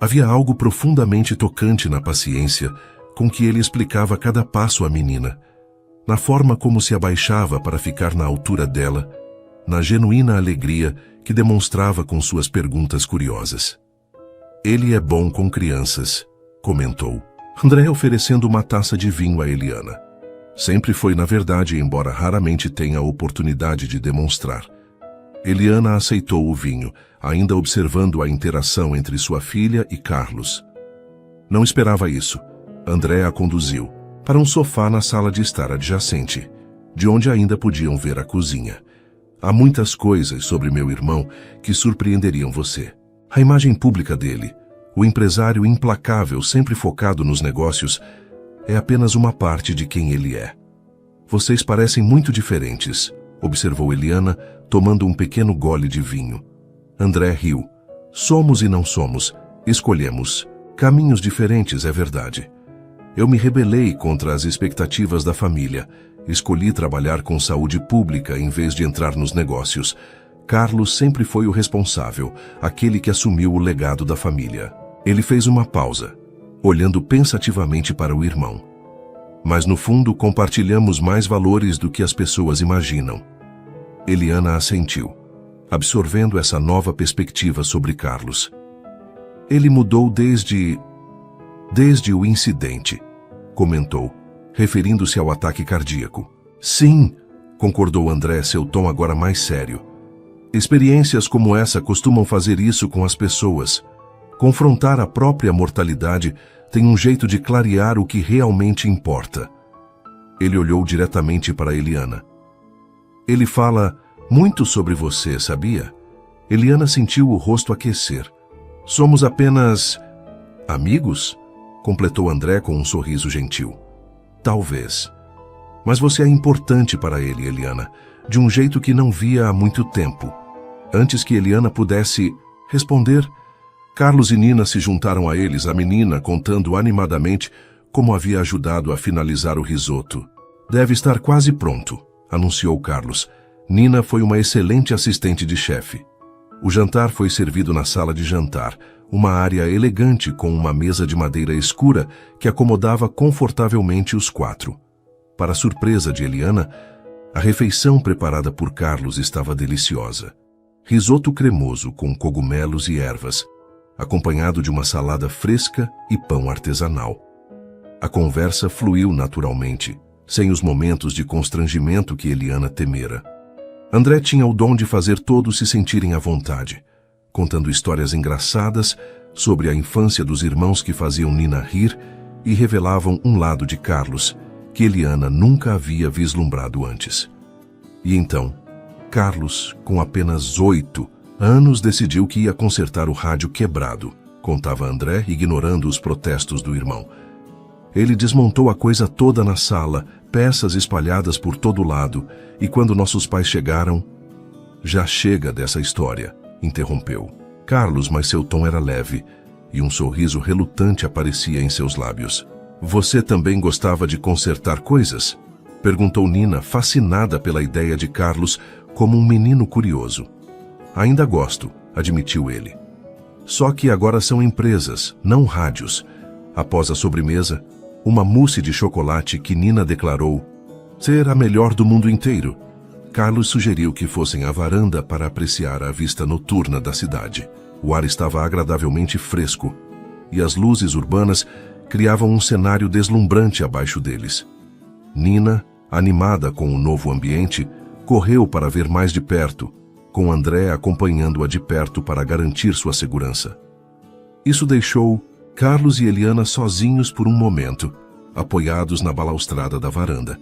A: Havia algo profundamente tocante na paciência com que ele explicava cada passo à menina, na forma como se abaixava para ficar na altura dela, na genuína alegria que demonstrava com suas perguntas curiosas. "Ele é bom com crianças", comentou André, oferecendo uma taça de vinho a Eliana. Sempre foi, na verdade, embora raramente tenha a oportunidade de demonstrar. Eliana aceitou o vinho, ainda observando a interação entre sua filha e Carlos. Não esperava isso. André a conduziu para um sofá na sala de estar adjacente, de onde ainda podiam ver a cozinha. Há muitas coisas sobre meu irmão que surpreenderiam você. A imagem pública dele, o empresário implacável sempre focado nos negócios, é apenas uma parte de quem ele é. Vocês parecem muito diferentes, observou Eliana, tomando um pequeno gole de vinho. André riu. Somos e não somos. Escolhemos. Caminhos diferentes, é verdade. Eu me rebelei contra as expectativas da família. Escolhi trabalhar com saúde pública em vez de entrar nos negócios. Carlos sempre foi o responsável, aquele que assumiu o legado da família. Ele fez uma pausa, olhando pensativamente para o irmão. Mas no fundo compartilhamos mais valores do que as pessoas imaginam. Eliana assentiu, absorvendo essa nova perspectiva sobre Carlos. Ele mudou desde o incidente, comentou, referindo-se ao ataque cardíaco. Sim, concordou André, seu tom agora mais sério. Experiências como essa costumam fazer isso com as pessoas. Confrontar a própria mortalidade tem um jeito de clarear o que realmente importa. Ele olhou diretamente para Eliana. Ele fala muito sobre você, sabia? Eliana sentiu o rosto aquecer. Somos apenas amigos? Completou André com um sorriso gentil. Talvez. Mas você é importante para ele, Eliana, de um jeito que não via há muito tempo. Antes que Eliana pudesse responder, Carlos e Nina se juntaram a eles, a menina contando animadamente como havia ajudado a finalizar o risoto. Deve estar quase pronto, anunciou Carlos. Nina foi uma excelente assistente de chefe. O jantar foi servido na sala de jantar, uma área elegante com uma mesa de madeira escura que acomodava confortavelmente os quatro. Para a surpresa de Eliana, a refeição preparada por Carlos estava deliciosa. Risoto cremoso com cogumelos e ervas, acompanhado de uma salada fresca e pão artesanal. A conversa fluiu naturalmente, sem os momentos de constrangimento que Eliana temera. André tinha o dom de fazer todos se sentirem à vontade, contando histórias engraçadas sobre a infância dos irmãos que faziam Nina rir e revelavam um lado de Carlos que Eliana nunca havia vislumbrado antes. E então, Carlos, com apenas 8 anos, decidiu que ia consertar o rádio quebrado, contava André, ignorando os protestos do irmão. Ele desmontou a coisa toda na sala, peças espalhadas por todo lado, e quando nossos pais chegaram... Já chega dessa história, interrompeu Carlos, mas seu tom era leve, e um sorriso relutante aparecia em seus lábios. Você também gostava de consertar coisas? Perguntou Nina, fascinada pela ideia de Carlos como um menino curioso. Ainda gosto, admitiu ele. Só que agora são empresas, não rádios. Após a sobremesa, uma mousse de chocolate que Nina declarou ser a melhor do mundo inteiro. Carlos sugeriu que fossem à varanda para apreciar a vista noturna da cidade. O ar estava agradavelmente fresco, e as luzes urbanas criavam um cenário deslumbrante abaixo deles. Nina, animada com o novo ambiente, correu para ver mais de perto, com André acompanhando-a de perto para garantir sua segurança. Isso deixou Carlos e Eliana sozinhos por um momento, apoiados na balaustrada da varanda,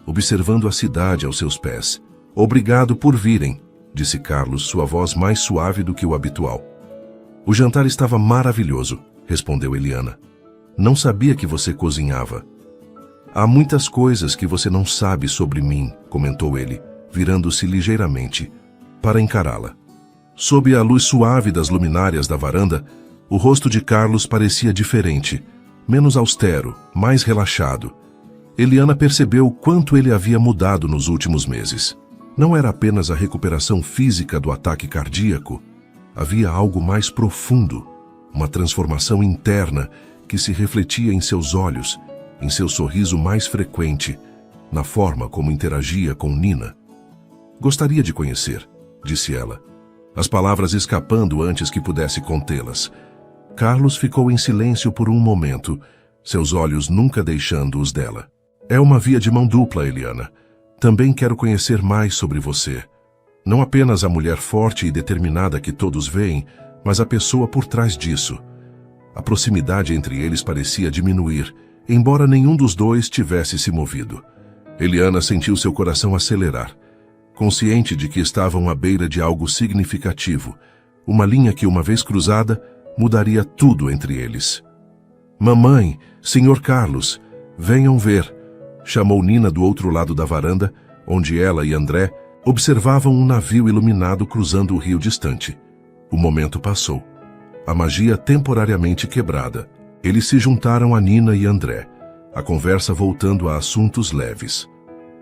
A: observando a cidade aos seus pés. Obrigado por virem, disse Carlos, sua voz mais suave do que o habitual. O jantar estava maravilhoso, respondeu Eliana. Não sabia que você cozinhava. Há muitas coisas que você não sabe sobre mim, comentou ele, virando-se ligeiramente, para encará-la. Sob a luz suave das luminárias da varanda, o rosto de Carlos parecia diferente, menos austero, mais relaxado. Eliana percebeu quanto ele havia mudado nos últimos meses. Não era apenas a recuperação física do ataque cardíaco, havia algo mais profundo, uma transformação interna que se refletia em seus olhos, em seu sorriso mais frequente, na forma como interagia com Nina. Gostaria de conhecer, disse ela, as palavras escapando antes que pudesse contê-las. Carlos ficou em silêncio por um momento, seus olhos nunca deixando os dela. É uma via de mão dupla, Eliana. Também quero conhecer mais sobre você. Não apenas a mulher forte e determinada que todos veem, mas a pessoa por trás disso. A proximidade entre eles parecia diminuir, embora nenhum dos dois tivesse se movido. Eliana sentiu seu coração acelerar, consciente de que estavam à beira de algo significativo, uma linha que, uma vez cruzada, mudaria tudo entre eles. Mamãe, Sr. Carlos, venham ver, chamou Nina do outro lado da varanda, onde ela e André observavam um navio iluminado cruzando o rio distante. O momento passou. A magia temporariamente quebrada. Eles se juntaram a Nina e André, a conversa voltando a assuntos leves.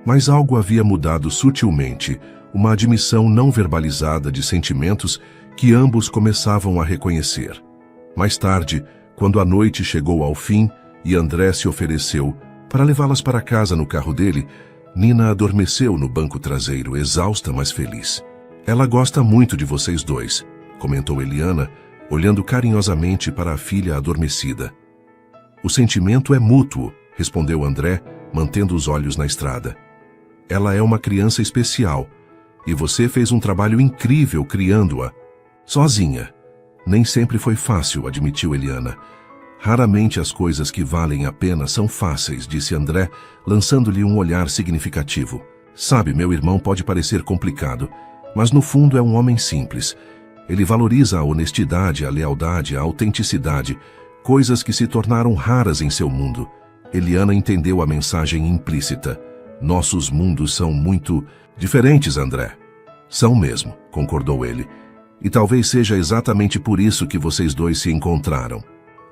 A: Mas algo havia mudado sutilmente, uma admissão não verbalizada de sentimentos que ambos começavam a reconhecer. Mais tarde, quando a noite chegou ao fim e André se ofereceu para levá-las para casa no carro dele, Nina adormeceu no banco traseiro, exausta, mas feliz. Ela gosta muito de vocês dois, comentou Eliana, olhando carinhosamente para a filha adormecida. O sentimento é mútuo, respondeu André, mantendo os olhos na estrada. Ela é uma criança especial, e você fez um trabalho incrível criando-a, sozinha. Nem sempre foi fácil, admitiu Eliana. Raramente as coisas que valem a pena são fáceis, disse André, lançando-lhe um olhar significativo. Sabe, meu irmão pode parecer complicado, mas no fundo é um homem simples. Ele valoriza a honestidade, a lealdade, a autenticidade, coisas que se tornaram raras em seu mundo. Eliana entendeu a mensagem implícita. Nossos mundos são muito diferentes, André. São mesmo, concordou ele. E talvez seja exatamente por isso que vocês dois se encontraram.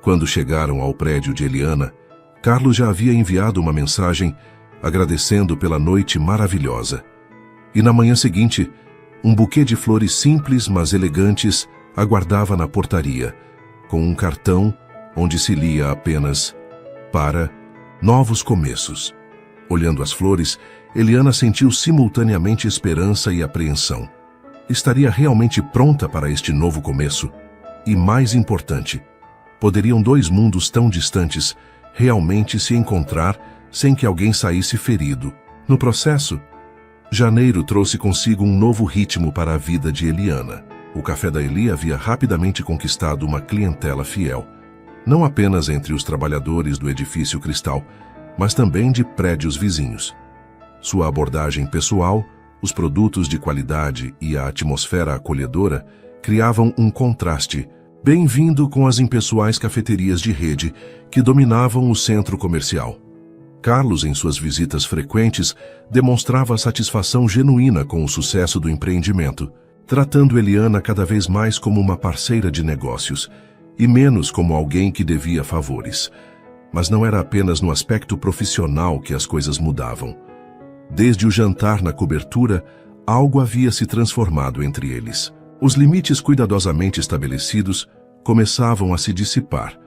A: Quando chegaram ao prédio de Eliana, Carlos já havia enviado uma mensagem agradecendo pela noite maravilhosa. E na manhã seguinte, um buquê de flores simples, mas elegantes, aguardava na portaria, com um cartão onde se lia apenas para novos começos. Olhando as flores, Eliana sentiu simultaneamente esperança e apreensão. Estaria realmente pronta para este novo começo? E mais importante, poderiam dois mundos tão distantes realmente se encontrar sem que alguém saísse ferido? No processo, janeiro trouxe consigo um novo ritmo para a vida de Eliana. O Café da Eli havia rapidamente conquistado uma clientela fiel, não apenas entre os trabalhadores do edifício Cristal, mas também de prédios vizinhos. Sua abordagem pessoal, os produtos de qualidade e a atmosfera acolhedora criavam um contraste bem-vindo com as impessoais cafeterias de rede que dominavam o centro comercial. Carlos, em suas visitas frequentes, demonstrava satisfação genuína com o sucesso do empreendimento, tratando Eliana cada vez mais como uma parceira de negócios e menos como alguém que devia favores. Mas não era apenas no aspecto profissional que as coisas mudavam. Desde o jantar na cobertura, algo havia se transformado entre eles. Os limites cuidadosamente estabelecidos começavam a se dissipar.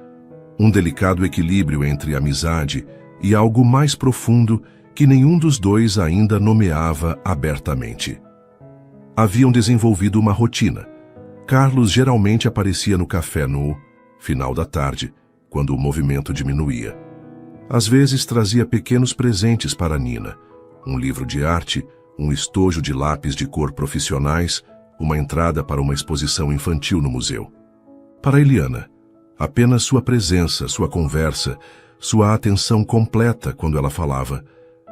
A: Um delicado equilíbrio entre amizade e algo mais profundo que nenhum dos dois ainda nomeava abertamente. Haviam desenvolvido uma rotina. Carlos geralmente aparecia no café no final da tarde, quando o movimento diminuía. Às vezes trazia pequenos presentes para Nina, um livro de arte, um estojo de lápis de cor profissionais, uma entrada para uma exposição infantil no museu. Para Eliana, apenas sua presença, sua conversa, sua atenção completa quando ela falava.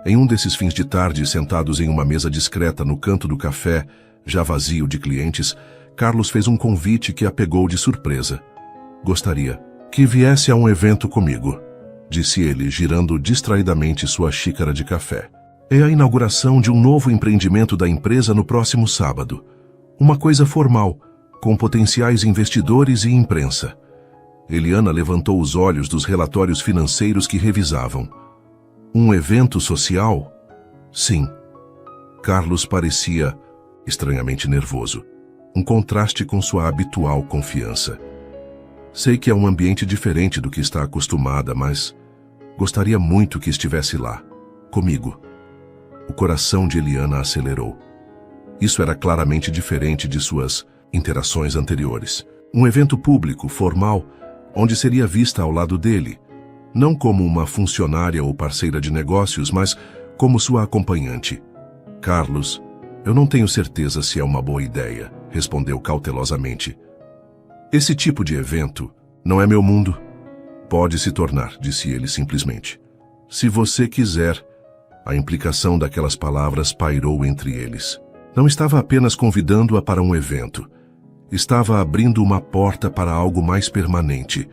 A: Em um desses fins de tarde, sentados em uma mesa discreta no canto do café, já vazio de clientes, Carlos fez um convite que a pegou de surpresa. Gostaria que viesse a um evento comigo, disse ele, girando distraidamente sua xícara de café. É a inauguração de um novo empreendimento da empresa no próximo sábado. Uma coisa formal, com potenciais investidores e imprensa. Eliana levantou os olhos dos relatórios financeiros que revisavam. Um evento social? Sim. Carlos parecia estranhamente nervoso, um contraste com sua habitual confiança. Sei que é um ambiente diferente do que está acostumada, mas gostaria muito que estivesse lá, comigo. O coração de Eliana acelerou. Isso era claramente diferente de suas interações anteriores. Um evento público, formal, onde seria vista ao lado dele, Não como uma funcionária ou parceira de negócios, mas como sua acompanhante. Carlos, eu não tenho certeza se é uma boa ideia, respondeu cautelosamente. Esse tipo de evento não é meu mundo. Pode se tornar, disse ele simplesmente. Se você quiser. A implicação daquelas palavras pairou entre eles. Não estava apenas convidando-a para um evento. Estava abrindo uma porta para algo mais permanente.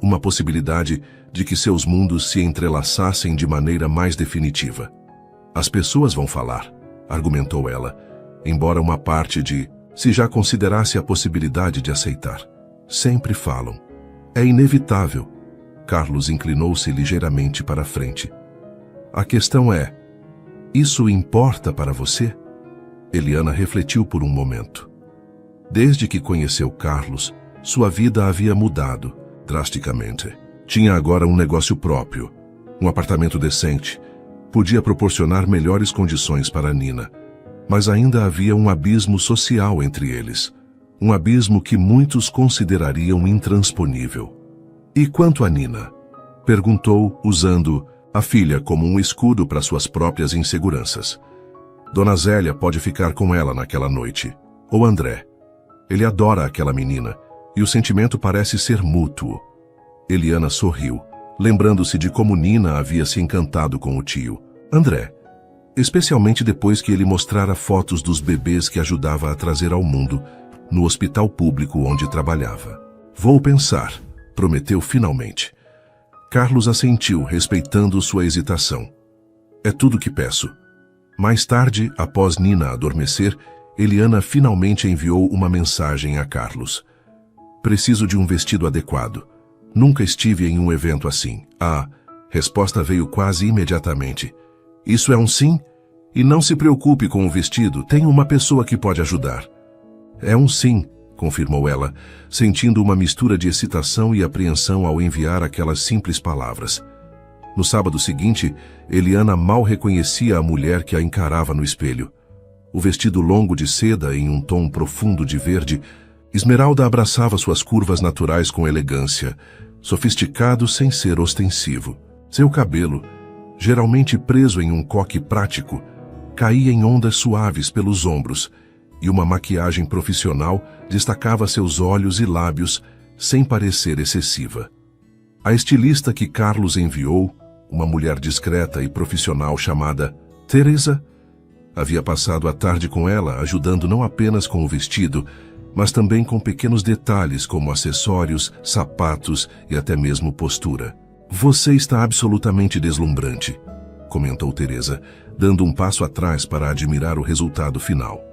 A: Uma possibilidade de que seus mundos se entrelaçassem de maneira mais definitiva. As pessoas vão falar, argumentou ela, embora uma parte de, se já considerasse a possibilidade de aceitar. Sempre falam. É inevitável. Carlos inclinou-se ligeiramente para a frente. A questão é, isso importa para você? Eliana refletiu por um momento. Desde que conheceu Carlos, sua vida havia mudado drasticamente. Tinha agora um negócio próprio, um apartamento decente, podia proporcionar melhores condições para Nina, mas ainda havia um abismo social entre eles, um abismo que muitos considerariam intransponível. E quanto a Nina? Perguntou, usando a filha como um escudo para suas próprias inseguranças. Dona Zélia pode ficar com ela naquela noite. Ou André. Ele adora aquela menina, e o sentimento parece ser mútuo. Eliana sorriu, lembrando-se de como Nina havia se encantado com o tio, André, especialmente depois que ele mostrara fotos dos bebês que ajudava a trazer ao mundo no hospital público onde trabalhava. Vou pensar, prometeu finalmente. Carlos assentiu, respeitando sua hesitação. É tudo que peço. Mais tarde, após Nina adormecer, Eliana finalmente enviou uma mensagem a Carlos. Preciso de um vestido adequado. Nunca estive em um evento assim. A resposta veio quase imediatamente. Isso é um sim? E não se preocupe com o vestido, tem uma pessoa que pode ajudar. É um sim, confirmou ela, sentindo uma mistura de excitação e apreensão ao enviar aquelas simples palavras. No sábado seguinte, Eliana mal reconhecia a mulher que a encarava no espelho. O vestido longo de seda em um tom profundo de verde, Esmeralda abraçava suas curvas naturais com elegância, sofisticado sem ser ostensivo. Seu cabelo, geralmente preso em um coque prático, caía em ondas suaves pelos ombros, e uma maquiagem profissional destacava seus olhos e lábios sem parecer excessiva. A estilista que Carlos enviou, uma mulher discreta e profissional chamada Teresa, havia passado a tarde com ela, ajudando não apenas com o vestido, mas também com pequenos detalhes como acessórios, sapatos e até mesmo postura. Você está absolutamente deslumbrante, comentou Teresa, dando um passo atrás para admirar o resultado final.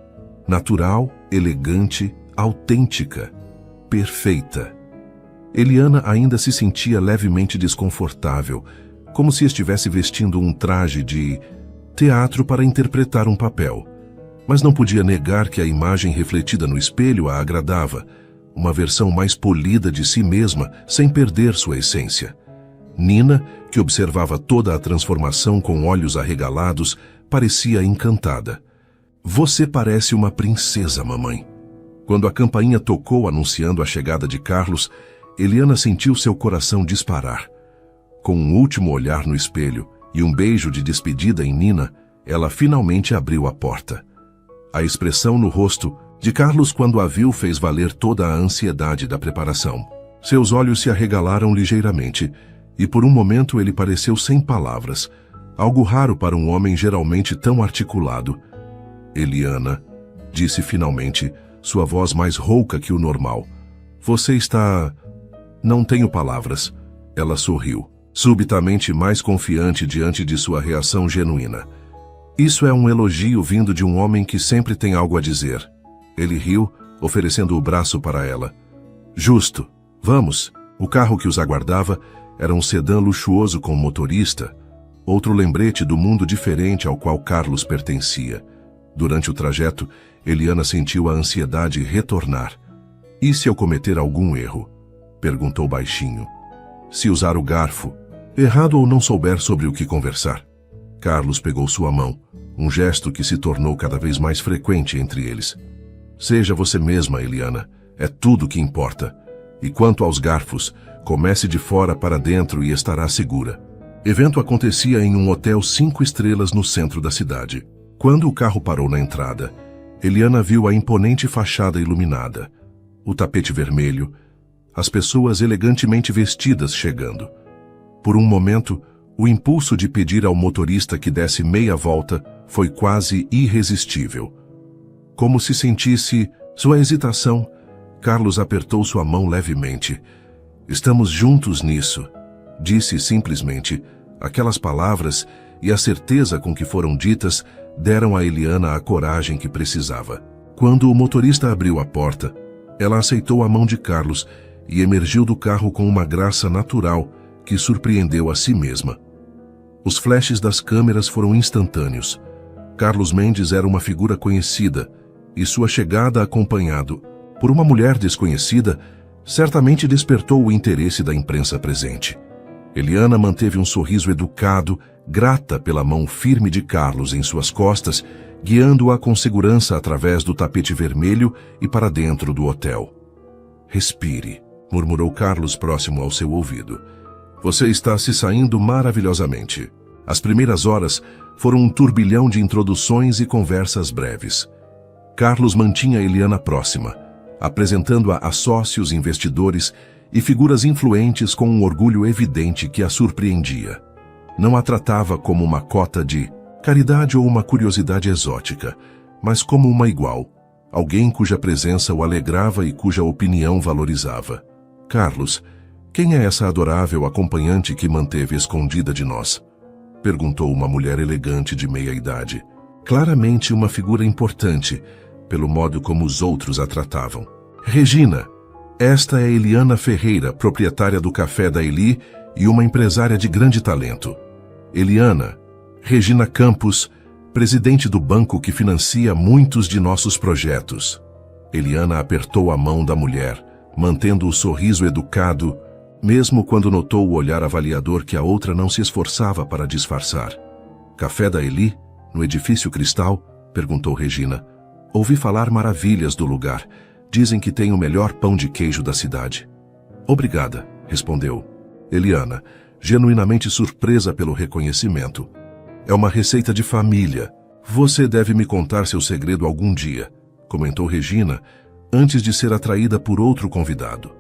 A: Natural, elegante, autêntica, perfeita. Eliana ainda se sentia levemente desconfortável, como se estivesse vestindo um traje de teatro para interpretar um papel. Mas não podia negar que a imagem refletida no espelho a agradava, uma versão mais polida de si mesma, sem perder sua essência. Nina, que observava toda a transformação com olhos arregalados, parecia encantada. Você parece uma princesa, mamãe. Quando a campainha tocou anunciando a chegada de Carlos, Eliana sentiu seu coração disparar. Com um último olhar no espelho e um beijo de despedida em Nina, ela finalmente abriu a porta. A expressão no rosto de Carlos quando a viu fez valer toda a ansiedade da preparação. Seus olhos se arregalaram ligeiramente, e por um momento ele pareceu sem palavras, algo raro para um homem geralmente tão articulado. Eliana, disse finalmente, sua voz mais rouca que o normal. Você está... Não tenho palavras. Ela sorriu, subitamente mais confiante diante de sua reação genuína. Isso é um elogio vindo de um homem que sempre tem algo a dizer. Ele riu, oferecendo o braço para ela. Justo. Vamos. O carro que os aguardava era um sedã luxuoso com motorista, outro lembrete do mundo diferente ao qual Carlos pertencia. Durante o trajeto, Eliana sentiu a ansiedade retornar. E se eu cometer algum erro? Perguntou baixinho. Se usar o garfo, errado ou não souber sobre o que conversar? Carlos pegou sua mão, um gesto que se tornou cada vez mais frequente entre eles. Seja você mesma, Eliana. É tudo que importa. E quanto aos garfos, Comece de fora para dentro e estará segura. Evento acontecia em um hotel 5 estrelas no centro da cidade. Quando o carro parou na entrada, Eliana viu a imponente fachada iluminada, o tapete vermelho, as pessoas elegantemente vestidas chegando. Por um momento, o impulso de pedir ao motorista que desse meia volta foi quase irresistível. Como se sentisse sua hesitação, Carlos apertou sua mão levemente. Estamos juntos nisso, disse simplesmente. Aquelas palavras e a certeza com que foram ditas deram a Eliana a coragem que precisava. Quando o motorista abriu a porta, ela aceitou a mão de Carlos e emergiu do carro com uma graça natural que surpreendeu a si mesma. Os flashes das câmeras foram instantâneos. Carlos Mendes era uma figura conhecida e sua chegada acompanhado por uma mulher desconhecida certamente despertou o interesse da imprensa presente. Eliana manteve um sorriso educado, grata pela mão firme de Carlos em suas costas, guiando-a com segurança através do tapete vermelho e para dentro do hotel. Respire, murmurou Carlos próximo ao seu ouvido. Você está se saindo maravilhosamente. As primeiras horas foram um turbilhão de introduções e conversas breves. Carlos mantinha Eliana próxima, apresentando-a a sócios, investidores e figuras influentes com um orgulho evidente que a surpreendia. Não a tratava como uma cota de caridade ou uma curiosidade exótica, mas como uma igual, alguém cuja presença o alegrava e cuja opinião valorizava. Carlos, quem é essa adorável acompanhante que manteve escondida de nós? Perguntou uma mulher elegante de meia-idade. Claramente uma figura importante, pelo modo como os outros a tratavam. Regina, esta é Eliana Ferreira, proprietária do Café da Eli e uma empresária de grande talento. Eliana, Regina Campos, presidente do banco que financia muitos de nossos projetos. Eliana apertou a mão da mulher, mantendo o sorriso educado, mesmo quando notou o olhar avaliador que a outra não se esforçava para disfarçar. Café da Eli, no Edifício Cristal? Perguntou Regina. Ouvi falar maravilhas do lugar. Dizem que tem o melhor pão de queijo da cidade. Obrigada, respondeu Eliana, genuinamente surpresa pelo reconhecimento. É uma receita de família. Você deve me contar seu segredo algum dia, comentou Regina, antes de ser atraída por outro convidado.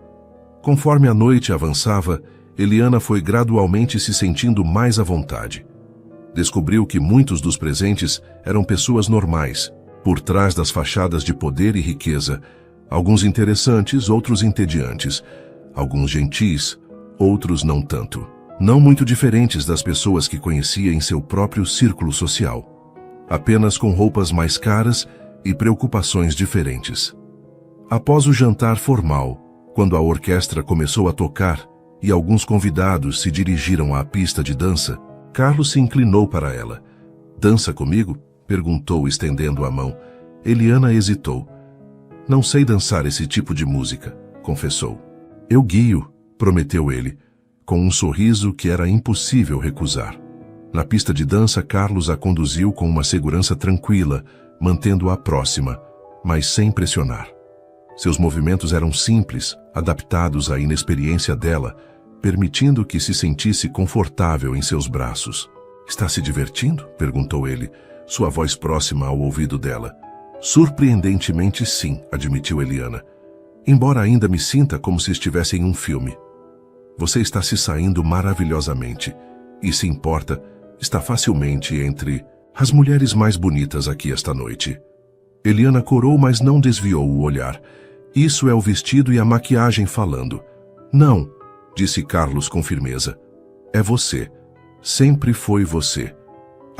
A: Conforme a noite avançava, Eliana foi gradualmente se sentindo mais à vontade. Descobriu que muitos dos presentes eram pessoas normais, por trás das fachadas de poder e riqueza, alguns interessantes, outros entediantes, alguns gentis, outros não tanto. Não muito diferentes das pessoas que conhecia em seu próprio círculo social, apenas com roupas mais caras e preocupações diferentes. Após o jantar formal, quando a orquestra começou a tocar e alguns convidados se dirigiram à pista de dança, Carlos se inclinou para ela. Dança comigo? Perguntou, estendendo a mão. Eliana hesitou. Não sei dançar esse tipo de música, confessou. Eu guio, prometeu ele, com um sorriso que era impossível recusar. Na pista de dança, Carlos a conduziu com uma segurança tranquila, mantendo-a próxima, mas sem pressionar. Seus movimentos eram simples, adaptados à inexperiência dela, permitindo que se sentisse confortável em seus braços. Está se divertindo? Perguntou ele, sua voz próxima ao ouvido dela. Surpreendentemente sim, admitiu Eliana. Embora ainda me sinta como se estivesse em um filme. Você está se saindo maravilhosamente. E se importa, está facilmente entre as mulheres mais bonitas aqui esta noite. Eliana corou, mas não desviou o olhar. Isso é o vestido e a maquiagem falando. Não, disse Carlos com firmeza. É você. Sempre foi você.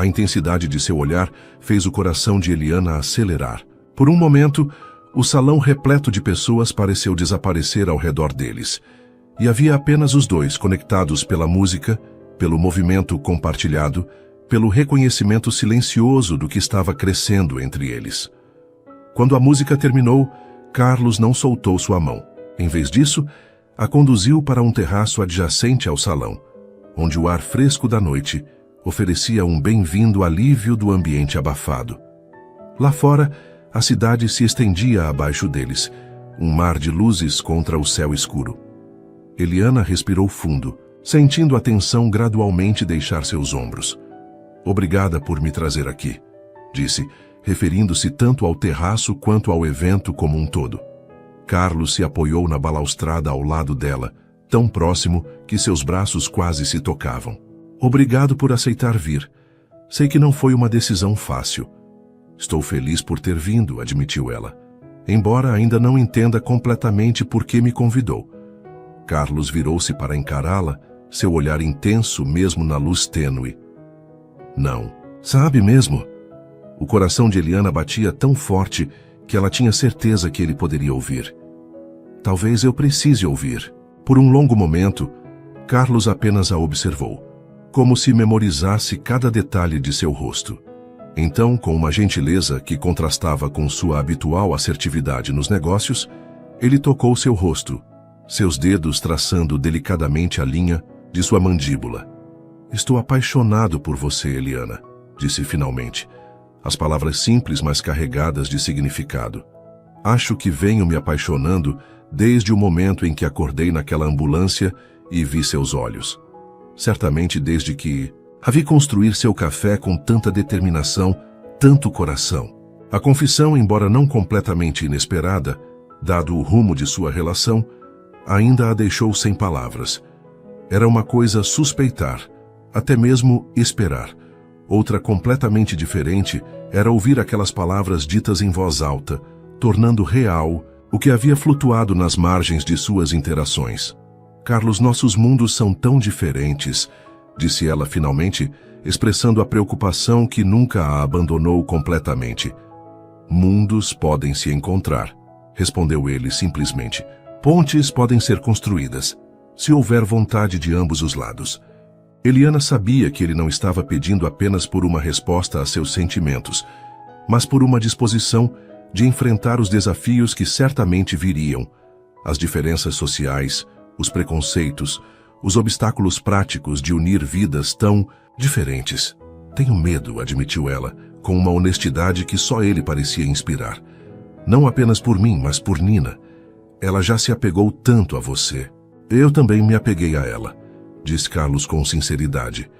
A: A intensidade de seu olhar fez o coração de Eliana acelerar. Por um momento, o salão repleto de pessoas pareceu desaparecer ao redor deles. E havia apenas os dois, conectados pela música, pelo movimento compartilhado, pelo reconhecimento silencioso do que estava crescendo entre eles. Quando a música terminou, Carlos não soltou sua mão. Em vez disso, a conduziu para um terraço adjacente ao salão, onde o ar fresco da noite oferecia um bem-vindo alívio do ambiente abafado. Lá fora, a cidade se estendia abaixo deles, um mar de luzes contra o céu escuro. Eliana respirou fundo, sentindo a tensão gradualmente deixar seus ombros. Obrigada por me trazer aqui, disse, referindo-se tanto ao terraço quanto ao evento como um todo. Carlos se apoiou na balaustrada ao lado dela, tão próximo que seus braços quase se tocavam. Obrigado por aceitar vir. Sei que não foi uma decisão fácil. Estou feliz por ter vindo, admitiu ela, embora ainda não entenda completamente por que me convidou. Carlos virou-se para encará-la, seu olhar intenso mesmo na luz tênue. Não. Sabe mesmo? O coração de Eliana batia tão forte que ela tinha certeza que ele poderia ouvir. Talvez eu precise ouvir. Por um longo momento, Carlos apenas a observou, como se memorizasse cada detalhe de seu rosto. Então, com uma gentileza que contrastava com sua habitual assertividade nos negócios, ele tocou seu rosto, seus dedos traçando delicadamente a linha de sua mandíbula. Estou apaixonado por você, Eliana, disse finalmente, as palavras simples, mas carregadas de significado. Acho que venho me apaixonando desde o momento em que acordei naquela ambulância e vi seus olhos. Certamente desde que a vi construir seu café com tanta determinação, tanto coração. A confissão, embora não completamente inesperada, dado o rumo de sua relação, ainda a deixou sem palavras. Era uma coisa suspeitar, até mesmo esperar. Outra completamente diferente era ouvir aquelas palavras ditas em voz alta, tornando real o que havia flutuado nas margens de suas interações. Carlos, nossos mundos são tão diferentes, disse ela finalmente, expressando a preocupação que nunca a abandonou completamente. Mundos podem se encontrar, respondeu ele simplesmente. Pontes podem ser construídas, se houver vontade de ambos os lados. Eliana sabia que ele não estava pedindo apenas por uma resposta a seus sentimentos, mas por uma disposição de enfrentar os desafios que certamente viriam, as diferenças sociais, os preconceitos, os obstáculos práticos de unir vidas tão diferentes. Tenho medo, admitiu ela, com uma honestidade que só ele parecia inspirar. Não apenas por mim, mas por Nina. Ela já se apegou tanto a você. Eu também me apeguei a ela, disse Carlos com sinceridade.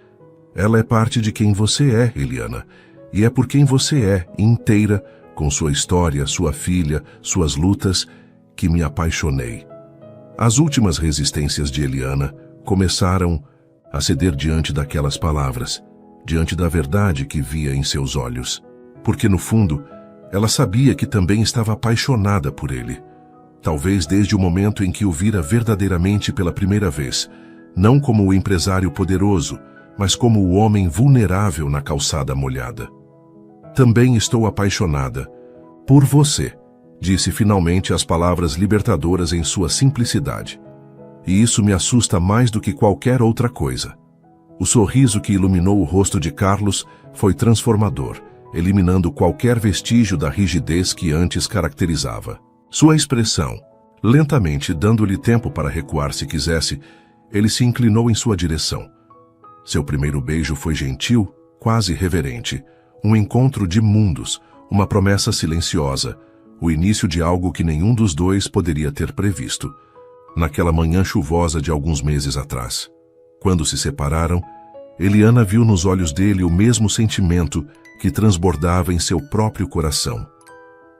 A: Ela é parte de quem você é, Eliana, e é por quem você é, inteira, com sua história, sua filha, suas lutas, que me apaixonei. As últimas resistências de Eliana começaram a ceder diante daquelas palavras, diante da verdade que via em seus olhos. Porque, no fundo, ela sabia que também estava apaixonada por ele. Talvez desde o momento em que o vira verdadeiramente pela primeira vez, não como o empresário poderoso, mas como o homem vulnerável na calçada molhada. Também estou apaixonada por você, disse finalmente as palavras libertadoras em sua simplicidade. E isso me assusta mais do que qualquer outra coisa. O sorriso que iluminou o rosto de Carlos foi transformador, eliminando qualquer vestígio da rigidez que antes caracterizava. Sua expressão, lentamente dando-lhe tempo para recuar se quisesse, ele se inclinou em sua direção. Seu primeiro beijo foi gentil, quase reverente, um encontro de mundos, uma promessa silenciosa, o início de algo que nenhum dos dois poderia ter previsto. Naquela manhã chuvosa de alguns meses atrás. Quando se separaram, Eliana viu nos olhos dele o mesmo sentimento que transbordava em seu próprio coração.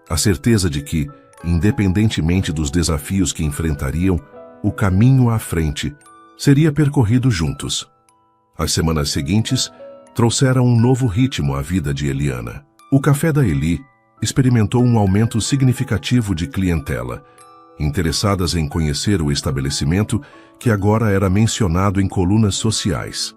A: A certeza de que, independentemente dos desafios que enfrentariam, o caminho à frente seria percorrido juntos. As semanas seguintes trouxeram um novo ritmo à vida de Eliana. O Café da Eli experimentou um aumento significativo de clientela, interessadas em conhecer o estabelecimento que agora era mencionado em colunas sociais.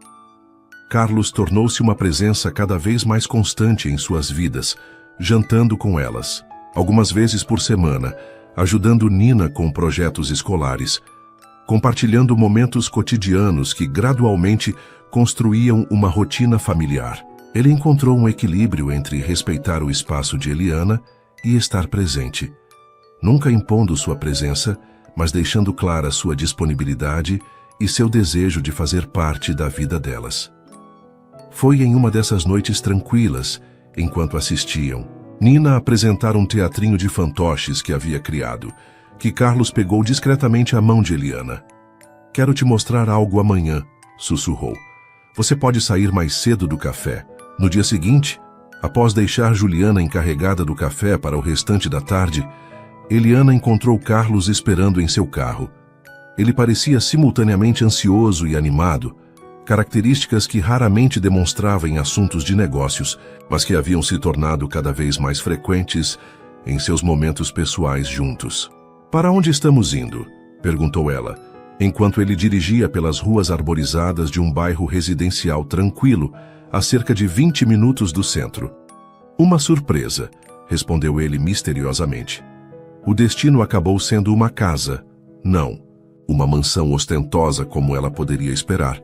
A: Carlos tornou-se uma presença cada vez mais constante em suas vidas, jantando com elas, algumas vezes por semana, ajudando Nina com projetos escolares, compartilhando momentos cotidianos que gradualmente construíam uma rotina familiar. Ele encontrou um equilíbrio entre respeitar o espaço de Eliana e estar presente, nunca impondo sua presença, mas deixando clara sua disponibilidade e seu desejo de fazer parte da vida delas. Foi em uma dessas noites tranquilas, enquanto assistiam Nina apresentar um teatrinho de fantoches que havia criado, que Carlos pegou discretamente a mão de Eliana. Quero te mostrar algo amanhã, sussurrou. Você pode sair mais cedo do café. No dia seguinte, após deixar Juliana encarregada do café para o restante da tarde, Eliana encontrou Carlos esperando em seu carro. Ele parecia simultaneamente ansioso e animado, características que raramente demonstrava em assuntos de negócios, mas que haviam se tornado cada vez mais frequentes em seus momentos pessoais juntos. Para onde estamos indo? Perguntou ela, enquanto ele dirigia pelas ruas arborizadas de um bairro residencial tranquilo, a cerca de 20 minutos do centro. Uma surpresa, respondeu ele misteriosamente. O destino acabou sendo uma casa, não uma mansão ostentosa como ela poderia esperar,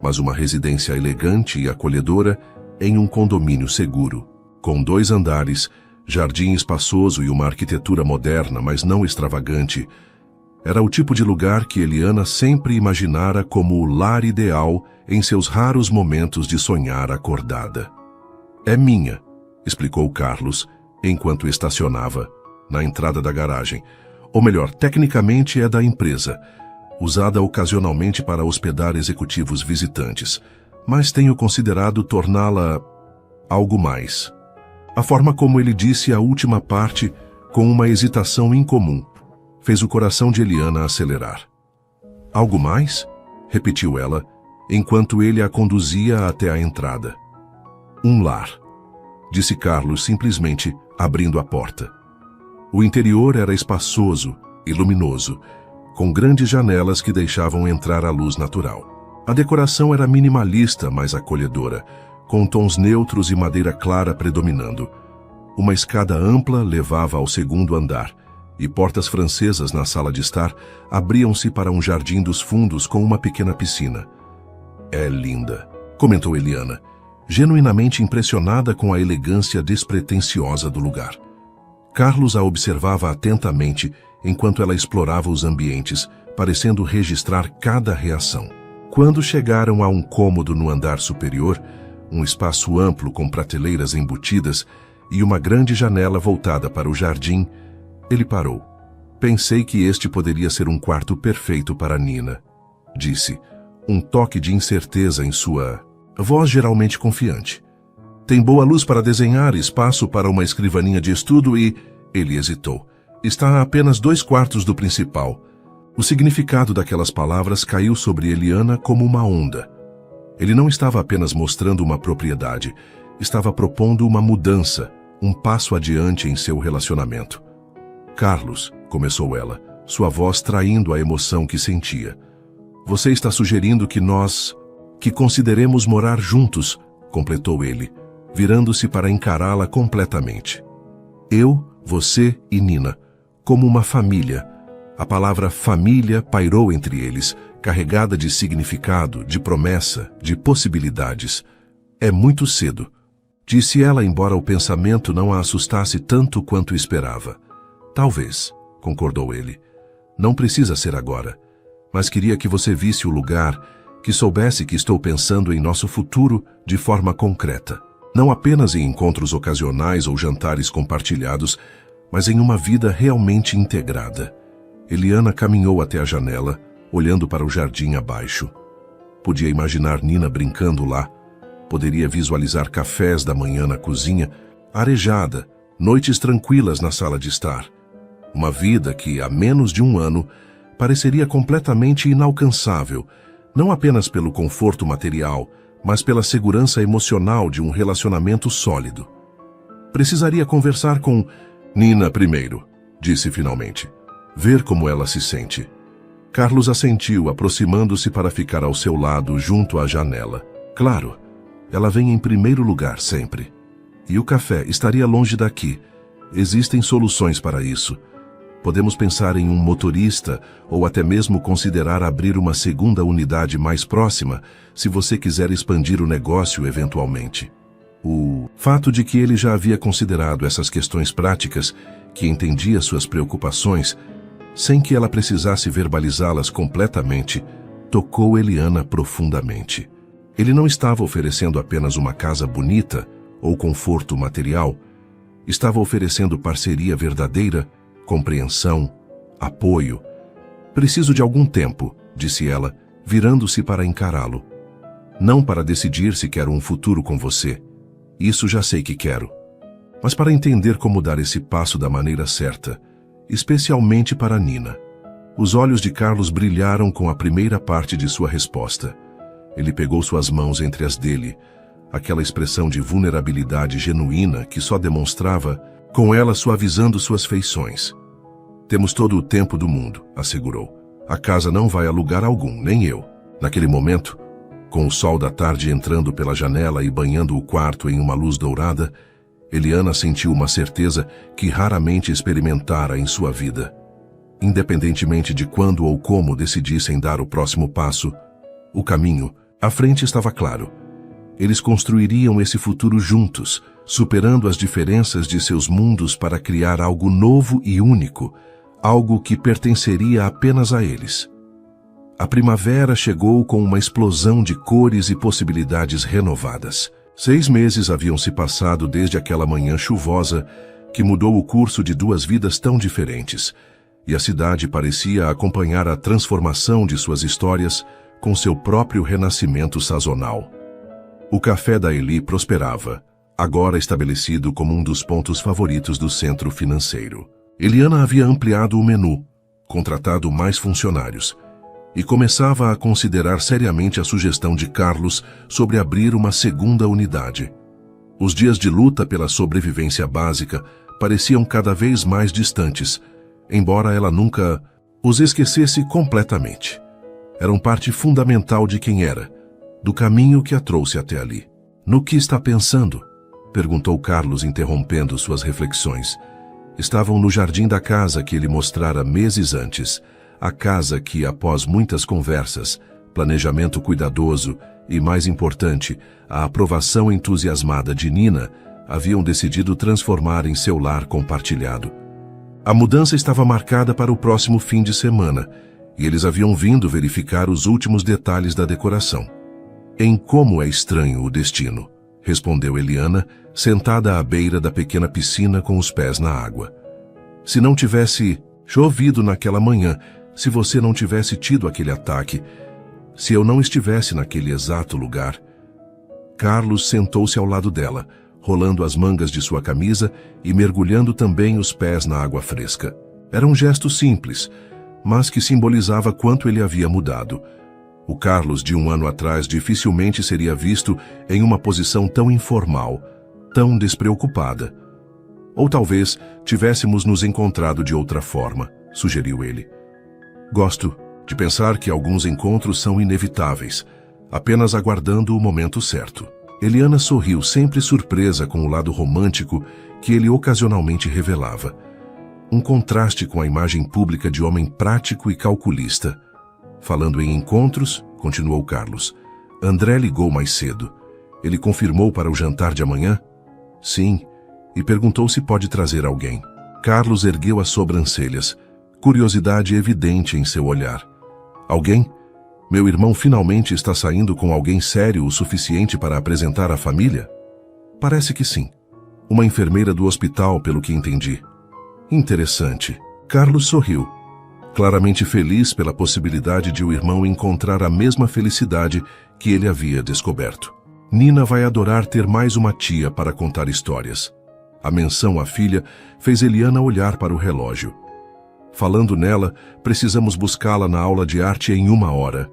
A: mas uma residência elegante e acolhedora em um condomínio seguro, com 2 andares, jardim espaçoso e uma arquitetura moderna, mas não extravagante. Era o tipo de lugar que Eliana sempre imaginara como o lar ideal em seus raros momentos de sonhar acordada. É minha, explicou Carlos, enquanto estacionava na entrada da garagem. Ou melhor, tecnicamente é da empresa, usada ocasionalmente para hospedar executivos visitantes, mas tenho considerado torná-la algo mais. A forma como ele disse a última parte, com uma hesitação incomum, fez o coração de Eliana acelerar. Algo mais? Repetiu ela, enquanto ele a conduzia até a entrada. Um lar, disse Carlos simplesmente, abrindo a porta. O interior era espaçoso e luminoso, com grandes janelas que deixavam entrar a luz natural. A decoração era minimalista, mas acolhedora, com tons neutros e madeira clara predominando. Uma escada ampla levava ao 2º andar, e portas francesas na sala de estar abriam-se para um jardim dos fundos com uma pequena piscina. É linda, comentou Eliana, genuinamente impressionada com a elegância despretensiosa do lugar. Carlos a observava atentamente enquanto ela explorava os ambientes, parecendo registrar cada reação. Quando chegaram a um cômodo no andar superior, um espaço amplo com prateleiras embutidas e uma grande janela voltada para o jardim, ele parou. Pensei que este poderia ser um quarto perfeito para Nina, disse, um toque de incerteza em sua voz geralmente confiante. Tem boa luz para desenhar, espaço para uma escrivaninha de estudo e... Ele hesitou. Está a apenas 2 quartos do principal. O significado daquelas palavras caiu sobre Eliana como uma onda. Ele não estava apenas mostrando uma propriedade, estava propondo uma mudança, um passo adiante em seu relacionamento. Carlos, começou ela, sua voz traindo a emoção que sentia. Você está sugerindo que consideremos morar juntos, completou ele, virando-se para encará-la completamente. Eu, você e Nina, como uma família. A palavra família pairou entre eles, carregada de significado, de promessa, de possibilidades. É muito cedo, disse ela, embora o pensamento não a assustasse tanto quanto esperava. Talvez, concordou ele. Não precisa ser agora, mas queria que você visse o lugar, que soubesse que estou pensando em nosso futuro de forma concreta. Não apenas em encontros ocasionais ou jantares compartilhados, mas em uma vida realmente integrada. Eliana caminhou até a janela, olhando para o jardim abaixo. Podia imaginar Nina brincando lá. Poderia visualizar cafés da manhã na cozinha, arejada, noites tranquilas na sala de estar. Uma vida que, há menos de 1 ano, pareceria completamente inalcançável, não apenas pelo conforto material, mas pela segurança emocional de um relacionamento sólido. Precisaria conversar com Nina primeiro, disse finalmente. Ver como ela se sente. Carlos assentiu, aproximando-se para ficar ao seu lado, junto à janela. Claro, ela vem em primeiro lugar sempre. E o café estaria longe daqui. Existem soluções para isso. Podemos pensar em um motorista ou até mesmo considerar abrir uma 2ª unidade mais próxima, se você quiser expandir o negócio eventualmente. O fato de que ele já havia considerado essas questões práticas, que entendia suas preocupações, sem que ela precisasse verbalizá-las completamente, tocou Eliana profundamente. Ele não estava oferecendo apenas uma casa bonita ou conforto material, estava oferecendo parceria verdadeira, compreensão, apoio. Preciso de algum tempo, disse ela, virando-se para encará-lo. Não para decidir se quero um futuro com você. Isso já sei que quero. Mas para entender como dar esse passo da maneira certa, especialmente para Nina. Os olhos de Carlos brilharam com a primeira parte de sua resposta. Ele pegou suas mãos entre as dele, aquela expressão de vulnerabilidade genuína que só demonstrava, com ela suavizando suas feições. Temos todo o tempo do mundo, assegurou. A casa não vai a lugar algum, nem eu. Naquele momento, com o sol da tarde entrando pela janela e banhando o quarto em uma luz dourada, Eliana sentiu uma certeza que raramente experimentara em sua vida. Independentemente de quando ou como decidissem dar o próximo passo, o caminho, à frente estava claro. Eles construiriam esse futuro juntos, superando as diferenças de seus mundos para criar algo novo e único, algo que pertenceria apenas a eles. A primavera chegou com uma explosão de cores e possibilidades renovadas. 6 meses haviam se passado desde aquela manhã chuvosa que mudou o curso de 2 vidas tão diferentes, e a cidade parecia acompanhar a transformação de suas histórias com seu próprio renascimento sazonal. O café da Eli prosperava, agora estabelecido como um dos pontos favoritos do centro financeiro. Eliana havia ampliado o menu, contratado mais funcionários, e começava a considerar seriamente a sugestão de Carlos sobre abrir uma segunda unidade. Os dias de luta pela sobrevivência básica pareciam cada vez mais distantes, embora ela nunca os esquecesse completamente. Eram parte fundamental de quem era, do caminho que a trouxe até ali. No que está pensando? Perguntou Carlos, interrompendo suas reflexões. Estavam no jardim da casa que ele mostrara meses antes, a casa que, após muitas conversas, planejamento cuidadoso e, mais importante, a aprovação entusiasmada de Nina, haviam decidido transformar em seu lar compartilhado. A mudança estava marcada para o próximo fim de semana, e eles haviam vindo verificar os últimos detalhes da decoração. Em como é estranho o destino, respondeu Eliana, sentada à beira da pequena piscina com os pés na água. Se não tivesse chovido naquela manhã, se você não tivesse tido aquele ataque, se eu não estivesse naquele exato lugar. Carlos sentou-se ao lado dela, rolando as mangas de sua camisa e mergulhando também os pés na água fresca. Era um gesto simples, mas que simbolizava quanto ele havia mudado. O Carlos de 1 ano atrás dificilmente seria visto em uma posição tão informal, tão despreocupada. Ou talvez tivéssemos nos encontrado de outra forma, sugeriu ele. Gosto de pensar que alguns encontros são inevitáveis, apenas aguardando o momento certo. Eliana sorriu, sempre surpresa com o lado romântico que ele ocasionalmente revelava. Um contraste com a imagem pública de homem prático e calculista. Falando em encontros, continuou Carlos, André ligou mais cedo. Ele confirmou para o jantar de amanhã? Sim, e perguntou se pode trazer alguém. Carlos ergueu as sobrancelhas, curiosidade evidente em seu olhar. Alguém? Meu irmão finalmente está saindo com alguém sério o suficiente para apresentar à família? Parece que sim. Uma enfermeira do hospital, pelo que entendi. Interessante. Carlos sorriu, claramente feliz pela possibilidade de o irmão encontrar a mesma felicidade que ele havia descoberto. Nina vai adorar ter mais uma tia para contar histórias. A menção à filha fez Eliana olhar para o relógio. Falando nela, precisamos buscá-la na aula de arte em 1 hora.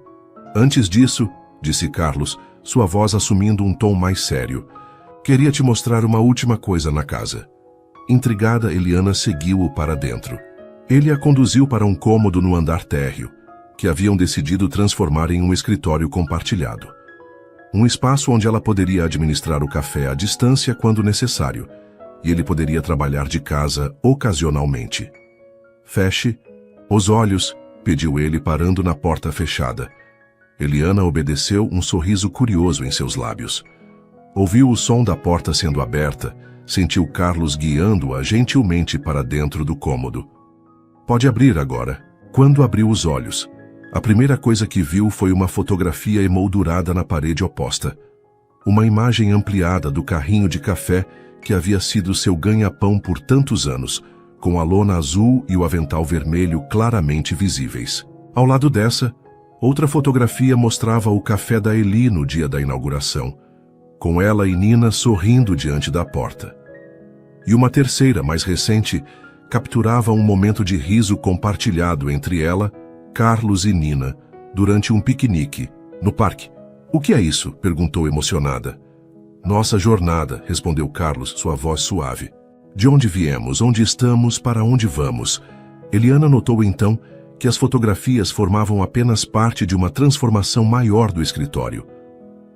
A: Antes disso, disse Carlos, sua voz assumindo um tom mais sério, queria te mostrar uma última coisa na casa. Intrigada, Eliana seguiu-o para dentro. Ele a conduziu para um cômodo no andar térreo, que haviam decidido transformar em um escritório compartilhado. Um espaço onde ela poderia administrar o café à distância quando necessário, e ele poderia trabalhar de casa ocasionalmente. Feche os olhos, pediu ele, parando na porta fechada. Eliana obedeceu, um sorriso curioso em seus lábios. Ouviu o som da porta sendo aberta, sentiu Carlos guiando-a gentilmente para dentro do cômodo. Pode abrir agora. Quando abriu os olhos, a primeira coisa que viu foi uma fotografia emoldurada na parede oposta. Uma imagem ampliada do carrinho de café que havia sido seu ganha-pão por tantos anos, com a lona azul e o avental vermelho claramente visíveis. Ao lado dessa, Outra fotografia mostrava o café da Eli no dia da inauguração, com ela e Nina sorrindo diante da porta. E uma terceira, mais recente, capturava um momento de riso compartilhado entre ela, Carlos e Nina, durante um piquenique, no parque. "O que é isso?" perguntou emocionada. "Nossa jornada", respondeu Carlos, sua voz suave. "De onde viemos, onde estamos, para onde vamos?" Eliana notou então que as fotografias formavam apenas parte de uma transformação maior do escritório.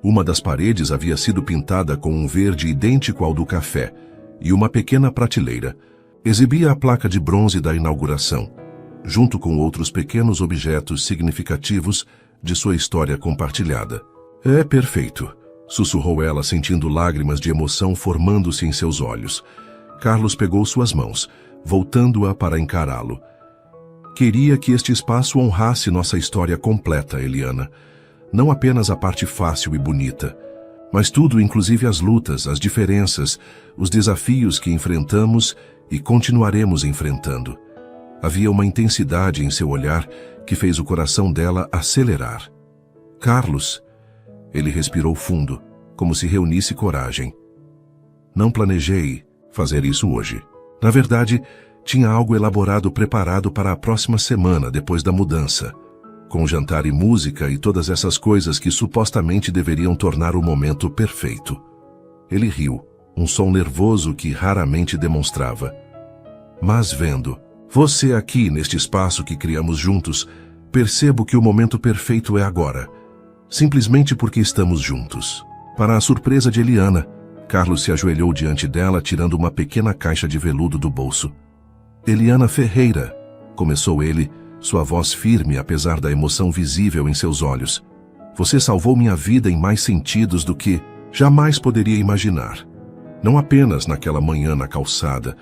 A: Uma das paredes havia sido pintada com um verde idêntico ao do café, e uma pequena prateleira exibia a placa de bronze da inauguração, junto com outros pequenos objetos significativos de sua história compartilhada. "É perfeito", sussurrou ela, sentindo lágrimas de emoção formando-se em seus olhos. Carlos pegou suas mãos, voltando-a para encará-lo. "Queria que este espaço honrasse nossa história completa, Eliana. Não apenas a parte fácil e bonita, mas tudo, inclusive as lutas, as diferenças, os desafios que enfrentamos e continuaremos enfrentando." Havia uma intensidade em seu olhar que fez o coração dela acelerar. "Carlos," ele respirou fundo, como se reunisse coragem. "Não planejei fazer isso hoje. Na verdade, tinha algo elaborado preparado para a próxima semana, depois da mudança, com jantar e música e todas essas coisas que supostamente deveriam tornar o momento perfeito." Ele riu, um som nervoso que raramente demonstrava. "Mas vendo você aqui neste espaço que criamos juntos, percebo que o momento perfeito é agora, simplesmente porque estamos juntos." Para a surpresa de Eliana, Carlos se ajoelhou diante dela, tirando uma pequena caixa de veludo do bolso. "Eliana Ferreira", começou ele, sua voz firme apesar da emoção visível em seus olhos. "Você salvou minha vida em mais sentidos do que jamais poderia imaginar. Não apenas naquela manhã na calçada,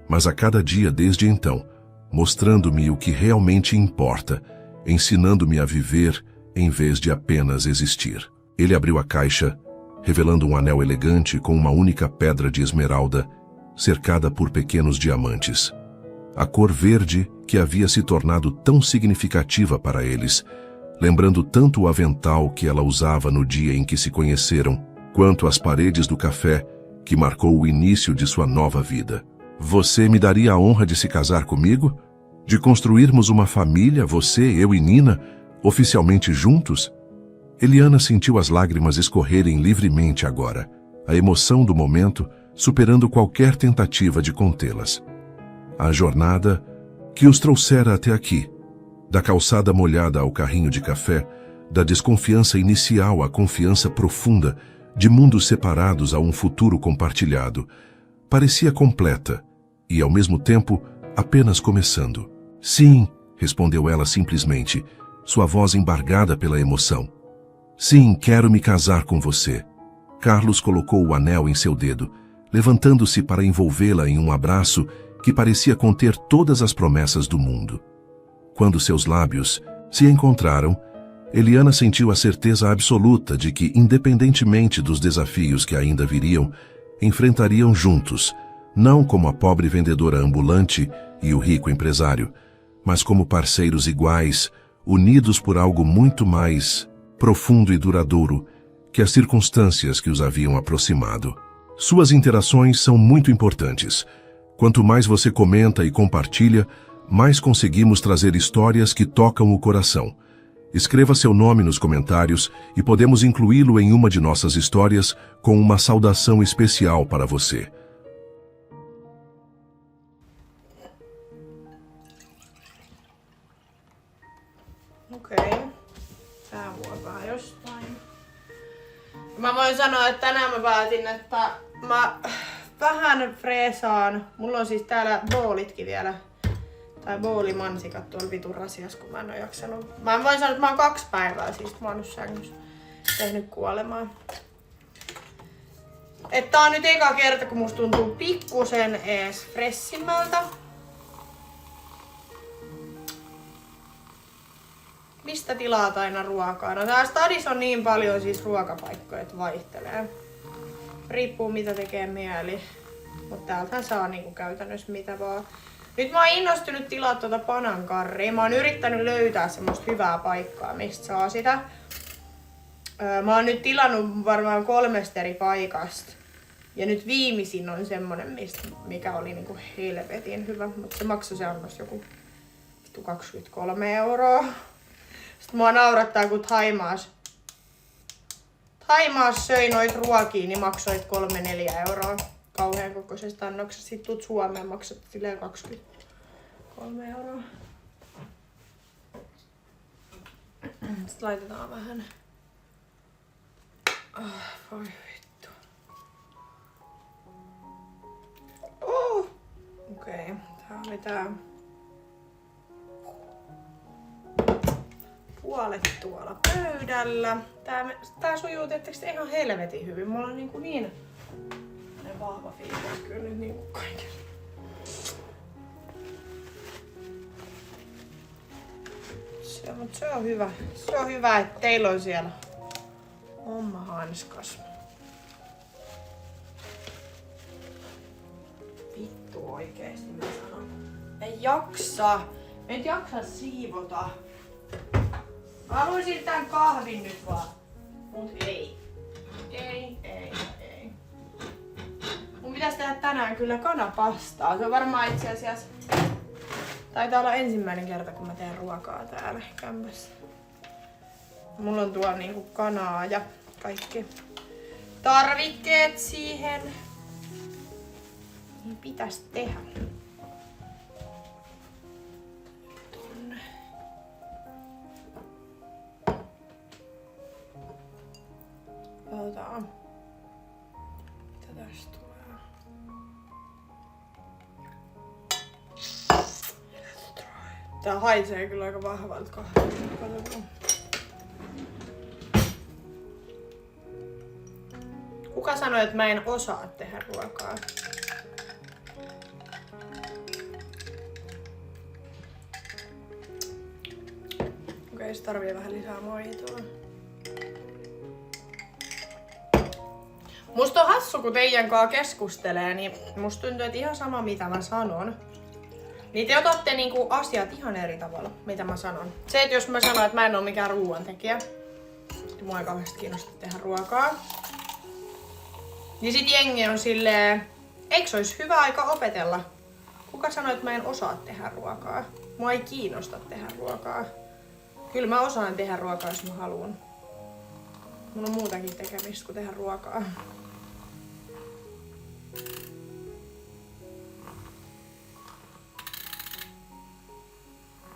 A: mas a cada dia desde então, mostrando-me o que realmente importa, ensinando-me a viver em vez de apenas existir." Ele abriu a caixa, revelando um anel elegante com uma única pedra de esmeralda, cercada por pequenos diamantes. A cor verde que havia se tornado tão significativa para eles, lembrando tanto o avental que ela usava no dia em que se conheceram, quanto as paredes do café que marcou o início de sua nova vida. "Você me daria a honra de se casar comigo? De construirmos uma família, você, eu e Nina, oficialmente juntos?" Eliana sentiu as lágrimas escorrerem livremente agora, a emoção do momento superando qualquer tentativa de contê-las. A jornada que os trouxera até aqui, da calçada molhada ao carrinho de café, da desconfiança inicial à confiança profunda, de mundos separados a um futuro compartilhado, parecia completa e, ao mesmo tempo, apenas começando. "Sim", respondeu ela simplesmente, sua voz embargada pela emoção. "Sim, quero me casar com você." Carlos colocou o anel em seu dedo, levantando-se para envolvê-la em um abraço que parecia conter todas as promessas do mundo. Quando seus lábios se encontraram, Eliana sentiu a certeza absoluta de que, independentemente dos desafios que ainda viriam, enfrentariam juntos, não como a pobre vendedora ambulante e o rico empresário, mas como parceiros iguais, unidos por algo muito mais profundo e duradouro que as circunstâncias que os haviam aproximado. Suas interações são muito importantes. Quanto mais você comenta e compartilha, mais conseguimos trazer histórias que tocam o coração. Escreva seu nome nos comentários e podemos incluí-lo em uma de nossas histórias com uma saudação especial para você.
B: Okei. Tää vuopaa jostain. Mä voin sanoa, että tänään mä päätin, että mä vähän freesaan. Mulla on siis täällä boolitkin vielä. Tai boolimansikat tuolla vitun rasias, kun mä en oo jaksanut. Mä voin sanoa, että mä oon 2 päivää siis maannut sängyssä. Tehnyt kuolemaan. Että tää on nyt eka kerta, kun musta tuntuu pikkusen ees fressimmältä. Mistä tilaat aina ruokaa? No tää stadissa on niin paljon siis ruokapaikkoja, että vaihtelee. Riippuu mitä tekee mieli. Mutta täältä saa niinku käytännössä mitä vaan. Nyt mä oon innostunut tilaa tuota panankarria. Mä oon yrittänyt löytää semmoista hyvää paikkaa, mistä saa sitä. Mä oon nyt tilannut varmaan 3 eri paikasta. Ja nyt viimeisin on semmonen, mikä oli niinku helvetin hyvä. Mutta se maksoi se annos joku 23 €. Sitten mua naurattaa, kun Thaimaassa söi noit ruokia, niin maksoit 3-4 €. Kauhean kokoisesta annoksesta. Sitten tuut Suomeen, maksat silleen 23 €. Sitten laitetaan vähän. Voi vittu. Okei, tää oli tää. Puolet tuolla pöydällä. Tää sujuu tietysti ihan helvetin hyvin. Mulla on niin vahva fiilis kyllä nyt niinku kaikilla. Se on hyvä. Se on hyvä, että teillä on siellä oma hanskas. Vittu oikeesti mä sanon. Ei jaksa. Et jaksa siivota. Mä haluaisin tän kahvin nyt vaan. Mut ei. Ei. Mun pitäis tehdä tänään kyllä kanapastaa. Se on varmaan itse asiassa... Taitaa olla ensimmäinen kerta, kun mä teen ruokaa täällä kämpässä. Mulla on tuolla niinku kanaa ja kaikki tarvikkeet siihen. Niin pitäis tehdä. Tonne. Otetaan. Mitä tästä tulee? Tää haisee kyllä aika vahvalta kahvilta. Kuka sanoi, että mä en osaa tehdä ruokaa? Okei, se tarvii vähän lisää maitoa. Musta on hassu, kun teidän kanssa keskustelee, niin musta tuntuu, että ihan sama mitä mä sanon. Niin te otatte niinku asiat ihan eri tavalla, mitä mä sanon. Se, että jos mä sanon, että mä en oo mikään ruoantekijä, niin mua ei kauheasti kiinnosta tehdä ruokaa. Niin sit jengi on silleen, eikö se olisi hyvä aika opetella? Kuka sanoi, että mä en osaa tehdä ruokaa? Mua ei kiinnosta tehdä ruokaa. Kyllä mä osaan tehdä ruokaa, jos mä haluan. Mulla on muutakin tekemistä kuin tehdä ruokaa.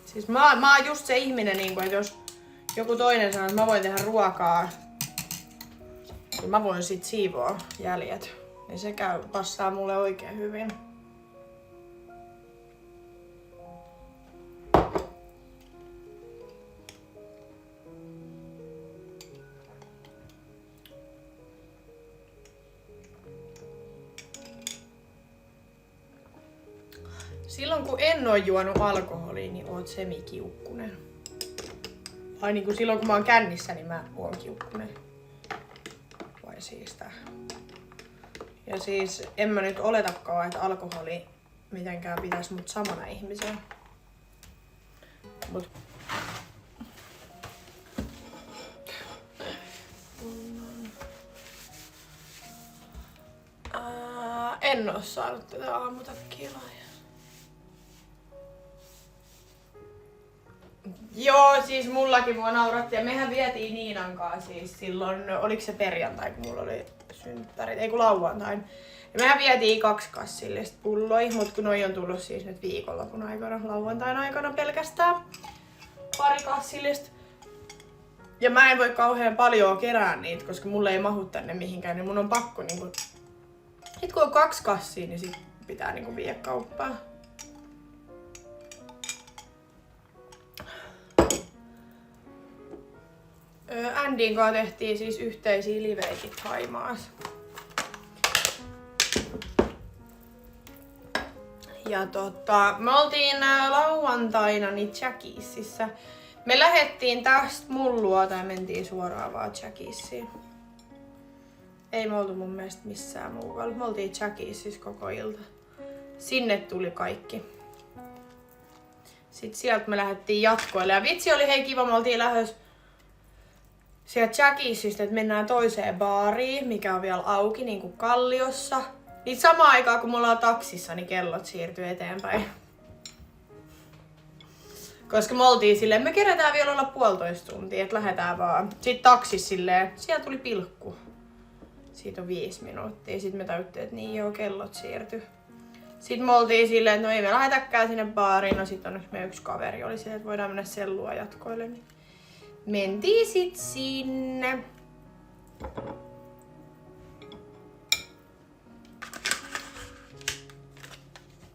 B: Siis mä oon just se ihminen, että jos joku toinen sanoo, että mä voin tehdä ruokaa, niin mä voin sit siivoa jäljet. Niin se passaa mulle oikein hyvin. Silloin kun en oo juonut alkoholia, niin oot semikiukkunen. Ai niin kuin silloin kun mä oon kännissä, niin mä oon kiukkunen. Vai siis tää. Ja siis en mä nyt oletakaan, että alkoholi mitenkään pitäis mut samana ihmisenä. Mut... En oo saanut tätä aamutakkia lahjaa. Joo, siis mullakin mua nauratti ja mehän vietiin Niinan kanssa siis silloin, oliko se perjantai kun mulla oli synttärit, ei kun lauantain. Ja mehän vietiin 2 kassillista pulloja, mut kun noi on tullut siis nyt viikonlopun aikana, lauantain aikana pelkästään 2 kassillista. Ja mä en voi kauhean paljon kerää niitä, koska mulle ei mahu tänne mihinkään, niin mun on pakko niinku... Sit kun on 2 kassia, niin sit pitää niinku viedä kauppaan. Andin kanssa tehtiin siis yhteisiä liveikin Thaimaassa. Ja me oltiin lauantaina niin Jackie'sissä. Me lähettiin tästä mun luota ja mentiin suoraan vaan Jackie'siin. Ei me oltu mun mielestä missään muualla. Me oltiin Jackie'sissä koko ilta. Sinne tuli kaikki. Sitten sieltä me lähdettiin jatkoille. Ja vitsi oli hei kiva, me oltiin lähdössä sieltä Jackisista, että mennään toiseen baariin, mikä on vielä auki, niin kuin Kalliossa. Niin samaan aikaan kun me ollaan taksissa, niin kellot siirtyy eteenpäin. Koska me oltiin silleen, me kerätään vielä olla 1,5 tuntia, että lähdetään vaan. Sitten taksissa silleen, siellä tuli pilkku. Siitä on 5 minuuttia. Sitten me tajuttiin, että niin joo, kellot siirtyi. Sitten me oltiin silleen, että no ei me lähdetäkään sinne baariin. No sit on meidän yksi kaveri oli silleen, että voidaan mennä sellua jatkoille. Niin mentiin sit sinne.